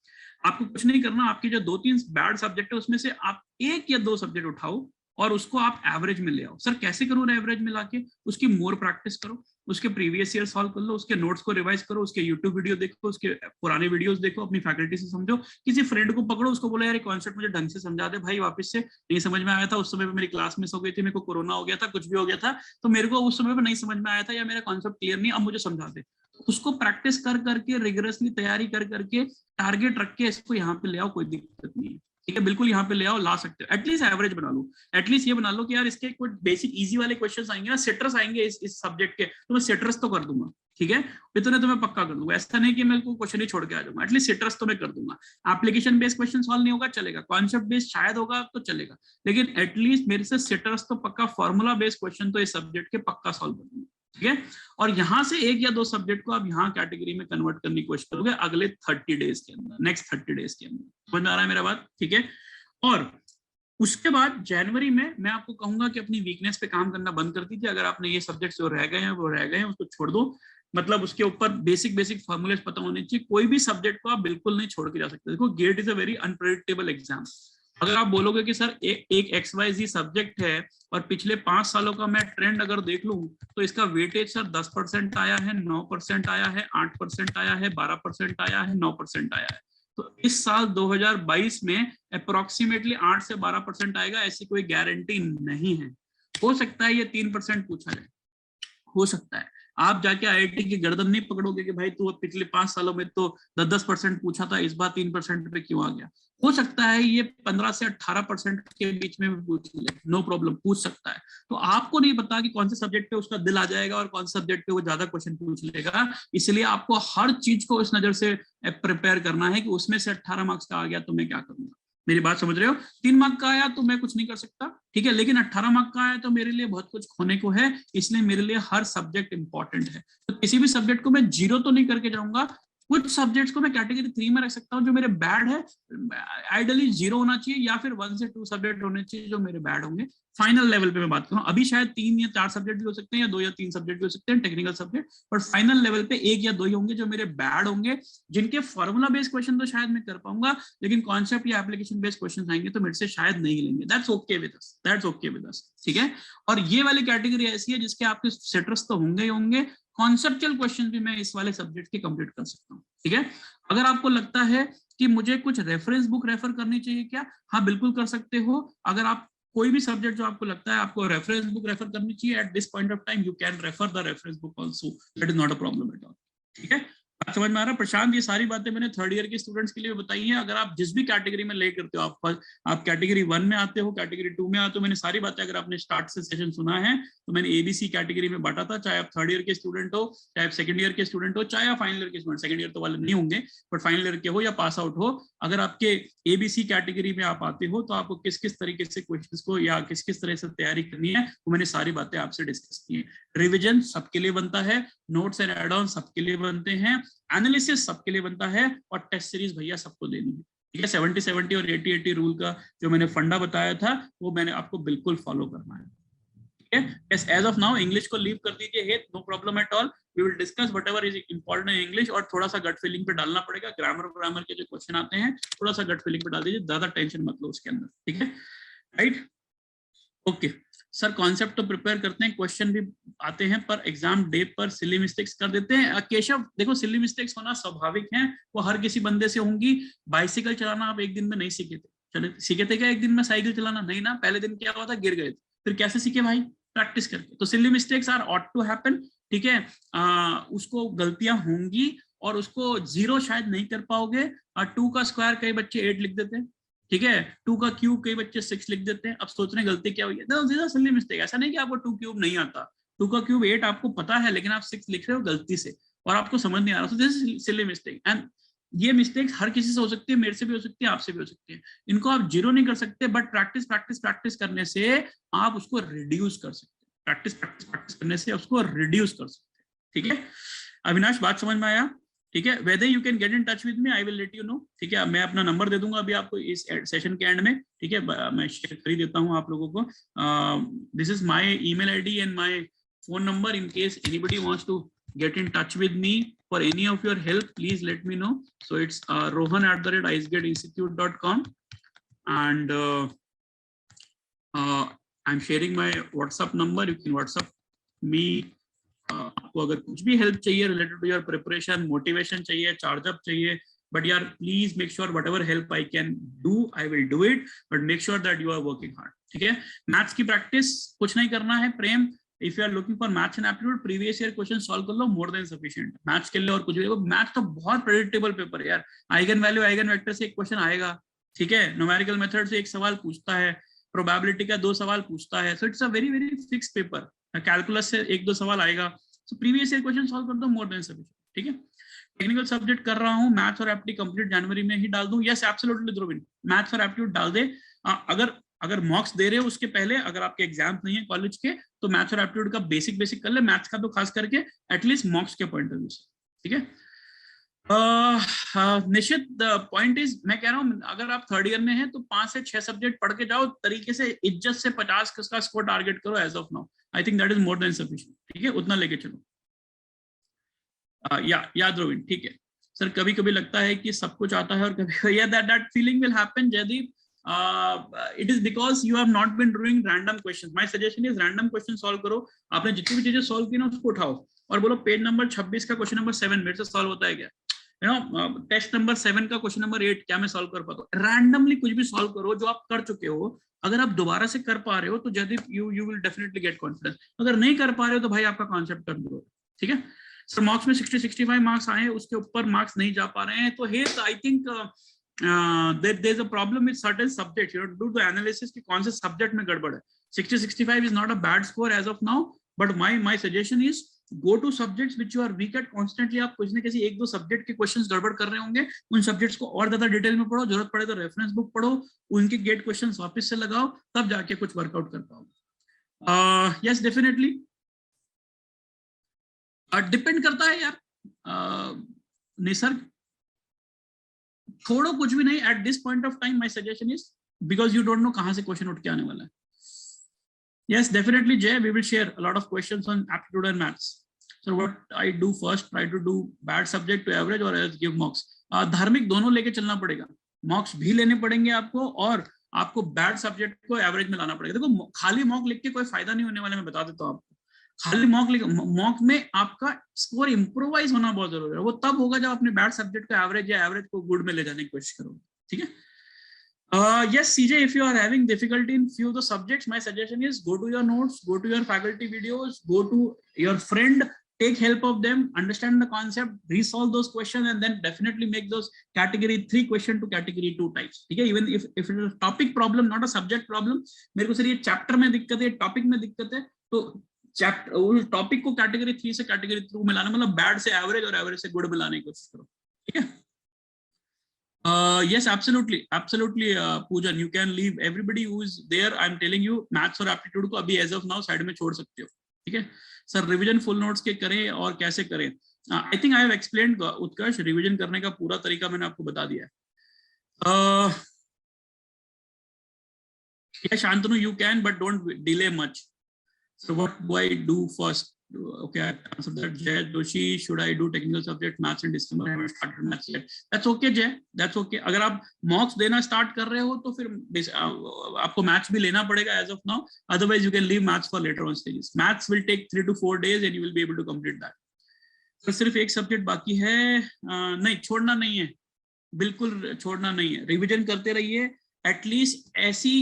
आपको कुछ नहीं करना। आपके जो 2-3 बैड सब्जेक्ट है उसमें से आप 1 या 2 सब्जेक्ट उठाओ और उसको आप एवरेज में ले आओ। सर कैसे करूँ एवरेज में लाके? उसकी मोर प्रैक्टिस करो, उसके प्रीवियस ईयर सॉल्व कर लो, उसके नोट्स को रिवाइज करो, उसके यूट्यूब वीडियो देखो, उसके पुराने वीडियोस देखो, अपनी फैकल्टी से समझो, किसी फ्रेंड को पकड़ो, उसको बोलो यार ये कॉन्सेप्ट मुझे ढंग से समझा दे भाई, वापस से नहीं समझ में आया था, उस समय पे मेरी क्लास मिस हो गई थी, मेरे को कोरोना हो गया था, कुछ भी हो गया था, तो मेरे को उस समय पे नहीं समझ में आया था या मेरा कॉन्सेप्ट क्लियर नहीं, अब मुझे समझा दे। उसको प्रैक्टिस कर करके, रिगरसली तैयारी कर करके, टारगेट रख के इसको यहाँ पे ले आओ, कोई दिक्कत नहीं है, ठीक है, बिल्कुल यहाँ पे ले आओ, ला सकते हो, एटलीस्ट एवरेज बना लो, एटलीस्ट ये बना लो कि यार इसके कुछ बेसिक इजी वाले क्वेश्चंस आएंगे ना, सिट्रस आएंगे इस सब्जेक्ट के, तो मैं सिट्रस तो कर दूंगा, ठीक है, इतने तो मैं पक्का कर दूंगा, ऐसा नहीं कि मैं को क्वेश्चन ही छोड़ के आ जाऊंगा, एटलीस्ट सिट्रस तो मैं कर दूंगा। एप्लीकेशन बेस्ड क्वेश्चन सॉल्व नहीं होगा चलेगा, कॉन्सेप्ट बेस्ड शायद होगा तो चलेगा, लेकिन एटलीस्ट मेरे से सिट्रस तो पक्का, फॉर्मूला बेस्ड क्वेश्चन तो इस सब्जेक्ट के पक्का सॉल्व कर दूंगा, ठीक है। और यहां से एक या दो सब्जेक्ट को आप यहाँ कैटेगरी में कन्वर्ट करने की कोशिश करोगे अगले 30 डेज के अंदर, नेक्स्ट 30 डेज के अंदर, समझ में आ रहा है मेरा बात, ठीक है। और उसके बाद जनवरी में मैं आपको कहूंगा कि अपनी वीकनेस पे काम करना बंद कर दीजिए, अगर आपने ये सब्जेक्ट जो रह गए हैं वो रह गए हैं, उसको छोड़ दो, मतलब उसके ऊपर बेसिक फॉर्मूलेस पता होने चाहिए, कोई भी सब्जेक्ट को आप बिल्कुल नहीं छोड़ के जा सकते। देखो GATE is a very unpredictable exam, अगर आप बोलोगे कि सर एक XYZ सब्जेक्ट है और पिछले 5 सालों का मैं ट्रेंड अगर देख लूं तो इसका वेटेज सर 10% आया है, 9% आया है, 8% आया है, 12% आया है, 9% आया है, तो इस साल 2022 में अप्रोक्सीमेटली 8 से 12% आएगा, ऐसी कोई गारंटी नहीं है, हो सकता है ये 3% पूछा जाए, हो सकता है। आप जाके IIT की गर्दन नहीं पकड़ोगे कि भाई तू पिछले 5 सालों में तो 10% पूछा था, इस बार 3% पे क्यों आ गया, हो सकता है ये 15 से 18% के बीच में भी पूछ ले, नो प्रॉब्लम, पूछ सकता है। तो आपको नहीं पता कि कौन से सब्जेक्ट पे उसका दिल आ जाएगा और कौन से सब्जेक्ट पे वो ज्यादा क्वेश्चन पूछ लेगा, इसलिए आपको हर चीज को इस नजर से प्रिपेयर करना है कि उसमें से 18 मार्क्स का आ गया तो मैं क्या करूंगा, मेरी बात समझ रहे हो, 3 मार्क का आया तो मैं कुछ नहीं कर सकता, ठीक है, लेकिन 18 मार्क का आया तो मेरे लिए बहुत कुछ खोने को है, इसलिए मेरे लिए हर सब्जेक्ट इंपॉर्टेंट है, तो किसी भी सब्जेक्ट को मैं 0 तो नहीं करके जाऊंगा, कुछ सब्जेक्ट्स को मैं कैटेगरी 3 में रख सकता हूँ जो मेरे बैड है, आइडियली 0 होना चाहिए या फिर 1 से 2 सब्जेक्ट होने चाहिए जो मेरे बैड होंगे, फाइनल लेवल पे मैं बात करूं, अभी शायद 3 या 4 सब्जेक्ट भी हो सकते हैं या 2 या 3 सब्जेक्ट भी हो सकते हैं टेक्निकल सब्जेक्ट, पर फाइनल लेवल पे 1 या 2 ही होंगे जो मेरे बैड होंगे, जिनके फॉर्मूला बेस्ड क्वेश्चन तो शायद मैं कर पाऊंगा, लेकिन कॉन्सेप्ट या एप्लीकेशन बेस्ड क्वेश्चन आएंगे तो मेरे से शायद नहीं लेंगे, that's okay with us, that's okay with us, ठीक है। और ये वाली कैटेगरी ऐसी है जिसके आपके सिट्रस तो होंगे ही होंगे, कॉन्सेप्चुअल क्वेश्चन भी मैं इस वाले सब्जेक्ट के कंप्लीट कर सकता हूँ, ठीक है। अगर आपको लगता है कि मुझे कुछ रेफरेंस बुक रेफर करनी चाहिए क्या, हाँ बिल्कुल कर सकते हो, अगर आप कोई भी सब्जेक्ट जो आपको लगता है आपको रेफरेंस बुक रेफर करनी चाहिए eight this point of time, you can refer the reference book also, that is not a problem at all, ठीक है। बात समझ में आ रहा है प्रशांत, ये सारी बातें मैंने 3rd ईयर के स्टूडेंट्स के लिए बताई हैं, अगर आप जिस भी कैटेगरी में ले करते हो, आप कैटेगरी 1 में आते हो, कैटेगरी 2 में आते हो, मैंने सारी बातें अगर आपने स्टार्ट से सेशन सुना है तो मैंने ABC कैटेगरी में बांटा था, चाहे आप 3rd ईयर के स्टूडेंट हो, चाहे आप 2nd ईयर के स्टूडेंट हो, चाहे आप फाइनल ईयर के स्टूडेंट, 2nd ईयर तो वाले नहीं होंगे बट फाइनल ईयर के हो या पास आउट हो, अगर आपके ABC कैटेगरी में आप आते हो तो आपको किस किस तरीके से क्वेश्चंस को या किस किस तरह से तैयारी करनी है वो मैंने सारी बातें आपसे डिस्कस की है। रिवीजन सबके लिए बनता है, नोट्स एंड एड ऑन सबके लिए बनते हैं, एनालिसिस सबके लिए बनता है, और टेस्ट सीरीज भैया सबको देनी है, ठीक है। 70-70 और 80-80 रूल का जो मैंने फंडा बताया था वो मैंने आपको बिल्कुल फॉलो करना है, ठीक है। Yes, as of now English को लीव कर दीजिए, hey no problem at all, we will discuss whatever is important in English, और थोड़ा सा गट फीलिंग पे डालना पड़ेगा, ग्रामर के जो क्वेश्चन आते हैं थोड़ा सा गट फीलिंग पे डाल दीजिए, ज्यादा टेंशन मत लो उसके अंदर, ठीक है, राइट, ओके। सर कॉन्सेप्ट तो प्रिपेयर करते हैं, क्वेश्चन भी आते हैं, पर एग्जाम डे पर सिली मिस्टेक्स कर देते हैं। केशव देखो, सिली मिस्टेक्स होना स्वाभाविक है, वो हर किसी बंदे से होंगी, बाइसिकल चलाना आप एक दिन में नहीं सीखे थे, चले सीखे थे क्या एक दिन में साइकिल चलाना, नहीं ना, पहले दिन क्या हुआ था, गिर गए थे, फिर कैसे सीखे भाई, प्रैक्टिस करके, तो silly mistakes are ought to happen, ठीक है, उसको गलतियां होंगी और उसको 0 शायद नहीं कर पाओगे, और 2 का स्क्वायर कई बच्चे 8 लिख देते हैं, ठीक है, 2 का क्यूब कई बच्चे 6 लिख देते हैं, अब सोच रहे हैं गलती क्या हुई है, सिली मिस्टेक, ऐसा नहीं कि आपको 2 क्यूब नहीं आता, 2 का क्यूब 8 आपको पता है, लेकिन आप 6 लिख रहे हो गलती से और आपको समझ नहीं आ रहा, this is silly mistake, and ये मिस्टेक हर किसी से हो सकती है, मेरे से भी हो सकती है, आपसे भी हो सकती है, इनको आप 0 नहीं कर सकते, बट प्रैक्टिस प्रैक्टिस प्रैक्टिस करने से आप उसको रिड्यूस कर सकते हैं, प्रैक्टिस प्रैक्टिस प्रैक्टिस करने से उसको रिड्यूस कर सकते हैं, ठीक है। अविनाश बात समझ में आया, ठीक है, whether you can get in touch with me, I will let you know, ठीक है, मैं अपना नंबर दे दूंगा अभी आपको इस सेशन के एंड में, ठीक है, मैं शेयर कर ही देता हूं आप लोगों को, this is my email ID and my phone number, in case anybody wants to get in touch with me for any of your help, please let me know. So it's rohan@icegateinstitute.com, and I'm sharing my WhatsApp number, you can WhatsApp me. आपको अगर कुछ भी help चाहिए related to your preparation, motivation चाहिए, charge up चाहिए, but यार please make sure whatever help I can do I will do it, but make sure that you are working hard, ठीक है। मैथ्स की प्रैक्टिस कुछ नहीं करना है Prem, if you are looking for maths and aptitude previous year question solve कर लो, more than sufficient. Maths के लिए और कुछ भी, मैथ्स तो बहुत प्रेडिक्टेबल पेपर है यार। आइगन वैल्यू आइगन वेक्टर से एक क्वेश्चन आएगा, ठीक है, न्यूमेरिकल मेथड से एक सवाल पूछता है, प्रोबेबिलिटी का 2 सवाल पूछता है, so it's a very very fix paper. Calculus से 1-2 सवाल आएगा, so previous year question solve कर दो, मोर देन सफिशिएंट, ठीक है। टेक्निकल सब्जेक्ट कर रहा हूँ, मैथ्स और एप्टी कंप्लीट जनवरी में ही डाल दूं? यस एब्सोल्युटली ध्रुविन, मैथ्स और एप्टीट्यूड डाल दे। अगर मॉक्स दे रहे हो उसके पहले, अगर आपके एग्जाम नहीं है कॉलेज के, तो मैथ्स और एप्टीट्यूड का बेसिक कर ले, मैथ्स का तो खास करके एटलीस्ट मॉक्स के पॉइंट ऑफ व्यू से, ठीक है। निश्चित पॉइंट इज, मैं कह रहा हूँ अगर आप थर्ड ईयर में हैं तो 5 से 6 सब्जेक्ट पढ़ के जाओ तरीके से, इज्जत से 50 का स्कोर टारगेट करो as of now. I think that is more than sufficient, ठीक है, उतना लेके चलो। याद रोविन, ठीक है सर। कभी कभी लगता है कि सब कुछ आता है और कभी that feeling will happen Jaideep. It is because you have not been doing random questions. My suggestion is random question solve करो। आपने जितनी भी चीजें सॉल्व की ना उसको उठाओ और बोलो पेज नंबर 26 का क्वेश्चन नंबर 7 मेरे से सॉल्व होता है क्या, यू नो, टेस्ट नंबर 7 का क्वेश्चन नंबर 8 क्या मैं सॉल्व कर पाता हूँ। रैंडमली कुछ भी सॉल्व करो जो आप कर चुके हो। अगर आप दोबारा से कर पा रहे हो तो Jaideep you will definitely get confidence. अगर नहीं कर पा रहे हो तो भाई आपका कॉन्सेप्ट कर दो, ठीक है। सर मॉक्स में 60-65 मार्क्स आए, उसके ऊपर मार्क्स नहीं जा पा रहे हैं, तो here I think there is a problem with certain subjects. You know, do the analysis कि कौन से सब्जेक्ट में गड़बड़ है। 60-65 is not a bad score as of now, but my suggestion is go to subjects which you are weak at. Constantly आप कुछ न किसी 1-2 सब्जेक्ट के क्वेश्चंस गड़बड़ कर रहे होंगे, उन सब्जेक्ट्स को और ज्यादा डिटेल में पढ़ो, जरूरत पड़े तो रेफरेंस बुक पढ़ो, उनके गेट क्वेश्चंस वापस से लगाओ, तब जाके कुछ वर्कआउट कर पाओगे। यस डेफिनेटली डिपेंड करता है यार। निसर्ग छोड़ो कुछ भी नहीं at this point of time. My suggestion is because you don't know कहां से क्वेश्चन उठ के आने वाला है। Yes definitely Jai, we will share a lot of questions on aptitude and maths. So what I do first, try to do bad subject to average और else give mocks. Dharmik दोनों लेके चलना पड़ेगा, मॉक्स भी लेने पड़ेंगे आपको और आपको बैड सब्जेक्ट को एवरेज में लाना पड़ेगा। देखो खाली मॉक लिख के कोई फायदा नहीं होने वाला, मैं बता देता हूँ आपको। खाली मॉक में आपका स्कोर इंप्रोवाइज होना बहुत जरूरी है। वो तब होगा जब अपने बैड सब्जेक्ट का एवरेज या एवरेज को गुड में ले जाने की कोशिश करोगे, ठीक है। Yes CJ, if you are having difficulty in few of the subjects, my suggestion is go to your notes, go to your faculty videos, go to your friend, take help of them, understand the concept, resolve those questions, and then definitely make those category 3 question to category 2 types, ठीक है। even if it is a topic problem not a subject problem, मेरे को sir ये chapter में दिक्कत है, topic में दिक्कत है, तो चैप्टर टॉपिक को कैटेगरी 3 से कैटेगरी 2 में लाना, मतलब बैड से एवरेज और एवरेज से गुड में लाने की कोशिश करो, ठीक है। Yes absolutely Poojan, you can leave everybody who is there. I'm telling you maths और एप्टीट्यूड को अभी एज ऑफ नाउ साइड में छोड़ सकते हो, ठीक है सर। रिवीजन फुल नोट्स के करें और कैसे करें? आई think I have explained Utkarsh, revision करने का पूरा तरीका मैंने आपको बता दिया है। Shantanu you can but don't delay much. So what do I do first? Okay, I answered that. Jay Doshi, should I do technical subject maths in December? I haven't started maths yet. That's okay, Jay. That's okay. अगर आप मॉक्स देना start कर रहे हो तो फिर आपको maths भी लेना पड़ेगा as of now. Otherwise, you can leave maths for later on stages. Maths will take 3 to 4 days and you will be able to complete that. तो सिर्फ एक सब्जेक्ट बाकी है, नहीं छोड़ना नहीं है, बिल्कुल छोड़ना नहीं है। रिविजन करते रहिए एटलीस्ट। ऐसी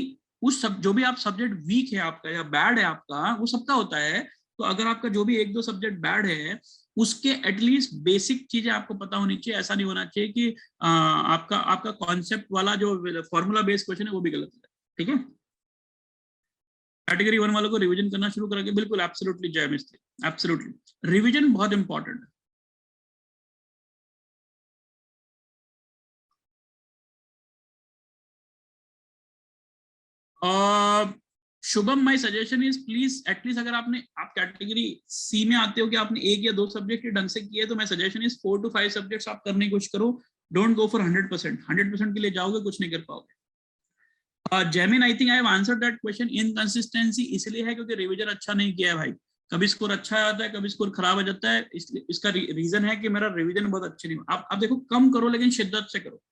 उस सब जो भी आप सब्जेक्ट वीक है आपका या बैड है आपका, वो सबका होता है, तो अगर आपका जो भी 1-2 सब्जेक्ट बैड है उसके एटलीस्ट बेसिक चीजें आपको पता होनी चाहिए। ऐसा नहीं होना चाहिए कि आपका कॉन्सेप्ट वाला जो फॉर्मूला बेस्ड क्वेश्चन है वो भी गलत है, ठीक है। कैटेगरी 1 वालों को रिवीजन करना शुरू करेंगे, बिल्कुल एब्सोल्युटली जय मिस्त्री, एब्सोल्युटली रिवीजन बहुत इंपॉर्टेंट है। Shubham my suggestion is please at least अगर आप कैटेगरी सी में आते हो कि आपने 1 या 2 सब्जेक्ट ढंग से किए, तो my suggestion is 4 to 5 subjects आप करने की कोशिश करो। डोंट गो फॉर 100% के लिए जाओगे कुछ नहीं कर पाओगे। जैमिन आई think I have answered that question. Inconsistency इसलिए है क्योंकि रिवीजन अच्छा नहीं किया है भाई। कभी स्कोर अच्छा आता है, कभी स्कोर खराब हो जाता है। इसका रीजन है कि मेरा रिवीजन बहुत अच्छे नहीं हुआ। आप देखो कम करो लेकिन शिद्दत से करो।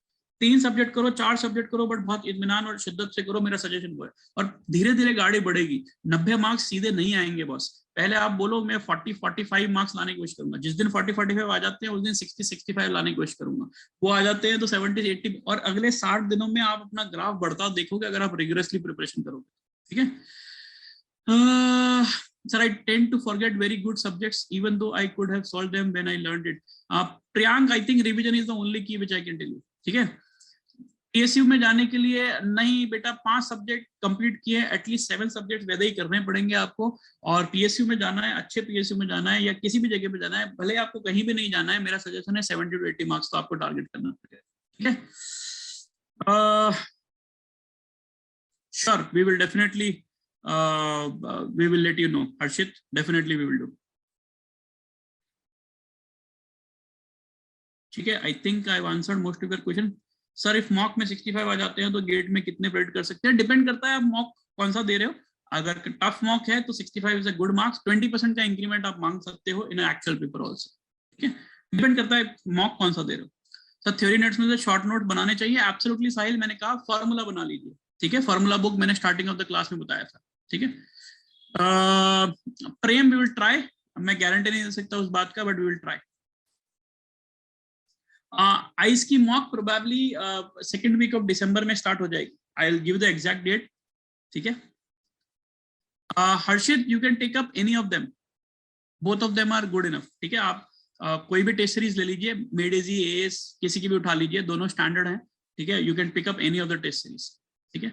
3 सब्जेक्ट करो, 4 सब्जेक्ट करो, बट बहुत इत्मीनान और शिद्दत से करो, मेरा सजेशन वो है। और धीरे धीरे गाड़ी बढ़ेगी। 90 मार्क्स सीधे नहीं आएंगे बॉस। पहले आप बोलो मैं 40-45 मार्क्स लाने की कोशिश करूंगा। जिस दिन 40-45 आ जाते हैं उस दिन 60-65 लाने की कोशिश करूंगा। वो आ जाते हैं तो 70-80, और अगले 60 दिनों में आप अपना ग्राफ बढ़ता देखोगे अगर आप रिगरसली प्रिपरेशन करोगे, ठीक है। Sir, I tend to forget very good subjects, even though I could have solved them when I learned it. Priyank, I think revision is the only key which I can tell you. ठीक है? PSU में जाने के लिए नहीं बेटा, 5 subject complete किए, at least 7 subject वैसे ही करने पड़ेंगे आपको। और PSU में जाना है, अच्छे PSU में जाना है या किसी भी जगह पे जाना है, भले आपको कहीं भी नहीं जाना है, मेरा सजेशन है 70 to 80 मार्क्स तो आपको टारगेट करना पड़ेगा। ठीक है? Sure, we will definitely we will let you know. Harshit, definitely we will do. ठीक है, I think I've answered most of your question. Sir if mock में 65 आ जाते हैं तो गेट में कितने प्रेडिक्ट कर सकते हैं? डिपेंड करता है आप मॉक कौन सा दे रहे हो। अगर टफ मॉक है तो 65 इज अ गुड मार्क्स, 20% का इंक्रीमेंट आप मांग सकते हो इन एक्चुअल पेपर ऑल्सो। ठीक है, डिपेंड करता है मॉक कौन सा दे रहे हो। सर थ्योरी नोट्स में से शॉर्ट नोट बनाने चाहिए, एब्सोल्युटली साहिल, मैंने कहा फॉर्मूला बना लीजिए। ठीक है, फॉर्मूला बुक मैंने स्टार्टिंग ऑफ द क्लास में बताया था। ठीक है, प्रेम वी विल ट्राई, मैं गारंटी नहीं दे सकता उस बात का, but we will try. ICE की mock probably second week of December में स्टार्ट हो जाएगी। I will give the exact date. ठीक है, Harshit you can take up any of them, both of them are good enough. ठीक है, आप कोई भी टेस्ट सीरीज ले लीजिए, मेडेजी एएस किसी की भी उठा लीजिए, दोनों स्टैंडर्ड हैं। ठीक है, you can pick up any of the test series. ठीक है,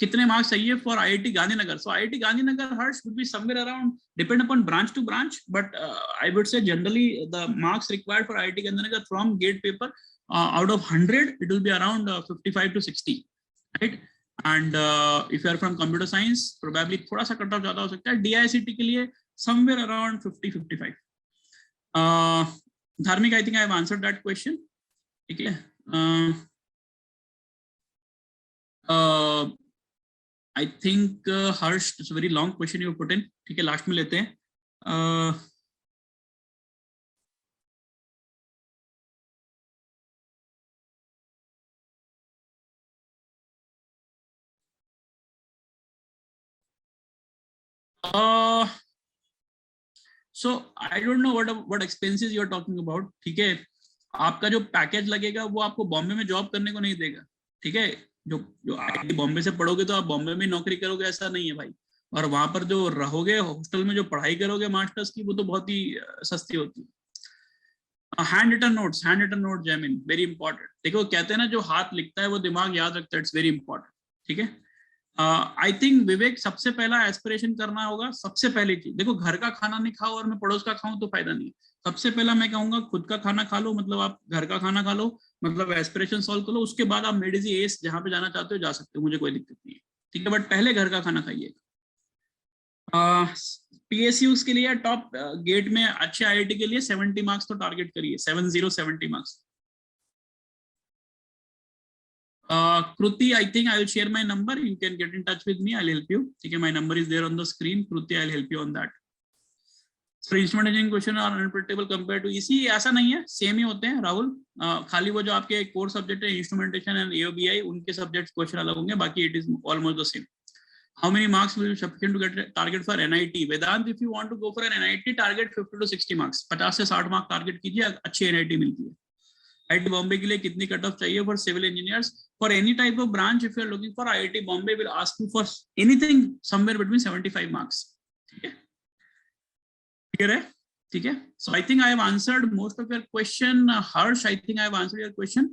कितने मार्क्स चाहिए for IIT Gandhinagar? So IIT Gandhinagar Harsh would be somewhere around, depend upon branch to branch, but I would say generally the marks required for IIT Gandhinagar from gate paper, out of 100 it will be around 55 to 60, right? And if you are from computer science probably थोड़ा सा cut off ज्यादा हो सकता है। DICT के लिए somewhere around 50-55। धार्मिक, I think I have answered that question। ठीक है, I think Harsh, it's a very long question you put in. ठीक है, लास्ट में लेते हैं। So I don't know what expenses you are talking about। ठीक है, आपका जो पैकेज लगेगा वो आपको बॉम्बे में जॉब करने को नहीं देगा। ठीक है, जो IIT बॉम्बे से पढ़ोगे तो आप बॉम्बे में नौकरी करोगे ऐसा नहीं है भाई। और वहां पर जो रहोगे हॉस्टल में, जो पढ़ाई करोगे मास्टर्स की, वो तो बहुत ही सस्ती होती है। Hand written notes Jaimin very important. देखो कहते हैं ना, जो हाथ लिखता है वो दिमाग याद रखता है, इट्स वेरी इंपॉर्टेंट। ठीक है, आई थिंक विवेक सबसे पहला एस्पिरेशन करना होगा। सबसे पहली चीज देखो, घर का खाना नहीं खाओ और मैं पड़ोस का खाऊं तो फायदा नहीं। सबसे पहला मैं कहूंगा खुद का खाना खा लो, मतलब आप घर का खाना खा लो, मतलब एस्पिरेशन सॉल्व कर लो। उसके बाद आप मेडिजी एस जहां पे जाना चाहते हो जा सकते हो, मुझे कोई दिक्कत नहीं है। ठीक है, बट पहले घर का खाना खाइए। PSU के लिए टॉप गेट में अच्छे IIT के लिए 70 मार्क्स तो टारगेट करिए, 70 marks. Kruti, I think I will share my number. You can get in touch with me. I'll help you. Okay, my number is there on the screen. Kruti, I'll help you on that. So instrumentation question are unpredictable compared to EC. ऐसा नहीं है, same ही होते हैं राहुल। खाली वो जो आपके core subject है इंस्ट्रूमेंटेशन एंड AOBI, उनके सब्जेक्ट क्वेश्चन अलग होंगे, बाकी it is almost the same. How many marks will be sufficient to get target for NIT? Vedant, if you want to go for an NIT, target 50 to 60 marks. 50 से 60 mark target कीजिए, अच्छी NIT मिलती है। IIT Bombay के लिए कितनी cut off चाहिए for civil engineers? For any type of branch if you are looking for, IIT Bombay will ask you for anything somewhere between 75 marks. ठीक है, क्लियर है? ठीक है, so I think I have answered most of your question. Harsh, I think I have answered your question.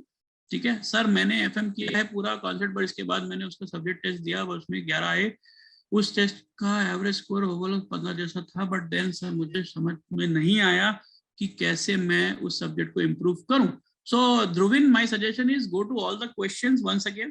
ठीक है sir, मैंने FM किया है पूरा कॉन्सेप्ट, पर इसके बाद मैंने उसका सब्जेक्ट टेस्ट दिया, उसमें 11 आए। उस टेस्ट का एवरेज स्कोर ओवरऑल 15 जैसा था, बट देन सर मुझे समझ में नहीं आया कि कैसे मैं उस सब्जेक्ट को इम्प्रूव करूं। So Dhruvin, my suggestion is go to all the questions once again.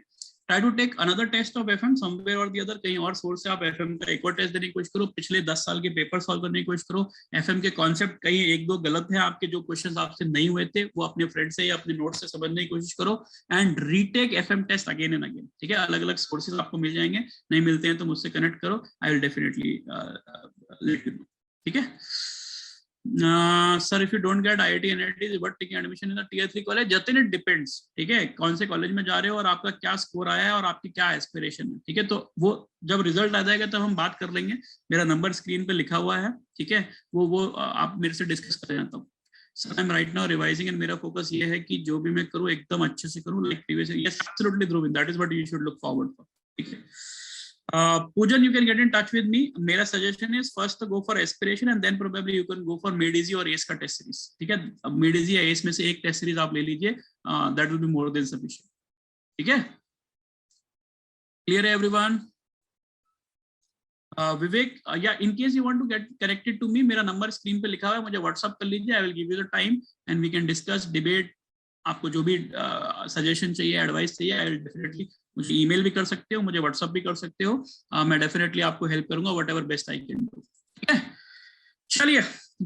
Try to take another test of FM somewhere or the other. कहीं और सोर्स से आप FM का एक और टेस्ट देने की कोशिश करो, पिछले 10 साल के पेपर सॉल्व करने की कोशिश करो। FM के कॉन्सेप्ट कहीं एक दो गलत है आपके, जो क्वेश्चंस आपसे नहीं हुए थे वो अपने फ्रेंड से या अपने नोट से समझने की कोशिश करो, and retake FM test again and again. ठीक है, अलग अलग सोर्सेज आपको मिल जाएंगे, नहीं मिलते हैं तो मुझसे कनेक्ट करो, I will definitely let you know. ठीक है sir, if you don't get IIT NIT but taking admission in the Tier 3 college, Jatin it depends. ठीक है, कौन से कॉलेज में जा रहे हो और आपका क्या स्कोर आया है और आपकी क्या एस्पिरेशन है। ठीक है, तो वो जब रिजल्ट आ जाएगा तब हम बात कर लेंगे। मेरा नंबर स्क्रीन पे लिखा हुआ है। ठीक है, वो आप मेरे से डिस्कस कर लेना। तब sir I am right now revising and मेरा फोकस ये है कि जो भी मैं करूँ एकदम अच्छे से करूँ, like previous. Yes absolutely Dhruvin, that is what you should look forward for. ठीक है, Poojan, you can get in touch with me. मेरा suggestion is first to go for aspiration and then probably you can go for mid easy और ACE का test series. ठीक है, अब mid easy या ACE में से एक test series आप ले लीजिए. That will be more than sufficient. ठीक है? Clear everyone? Vivek, yeah, in case you want to get connected to me, मेरा number screen पे लिखा हुआ है, मुझे WhatsApp कर लीजिए. I will give you the time and we can discuss, debate. आपको जो भी सजेशन चाहिए, एडवाइस चाहिए, आई विल डेफिनेटली, मुझे ईमेल भी कर सकते हो, मुझे व्हाट्सएप भी कर सकते हो. मैं डेफिनेटली आपको हेल्प करूंगा, whatever best I can do. ठीक है, चलिए,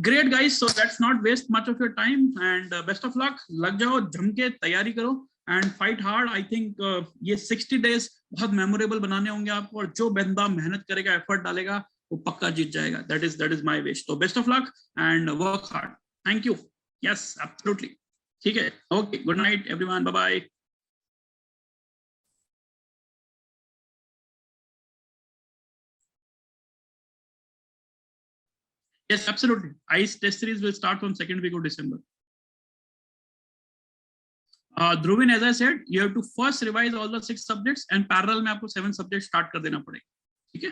great guys. So let's not waste much of your time and best of luck. लग जाओ, जम के तैयारी करो and fight hard. I think ये 60 डेज बहुत मेमोरेबल बनाने होंगे आपको, और जो बंदा मेहनत करेगा, एफर्ट डालेगा, वो पक्का जीत जाएगा. That is my wish. तो best of luck and work hard. Thank you. Yes, absolutely. ठीक है, okay, good night everyone, bye bye. Yes, absolutely. ICE test series will start from second week of December. Dhruvin, as I said, you have to first revise all the 6 subjects and parallel में आपको 7 subjects start कर देना पड़ेगा. ठीक है?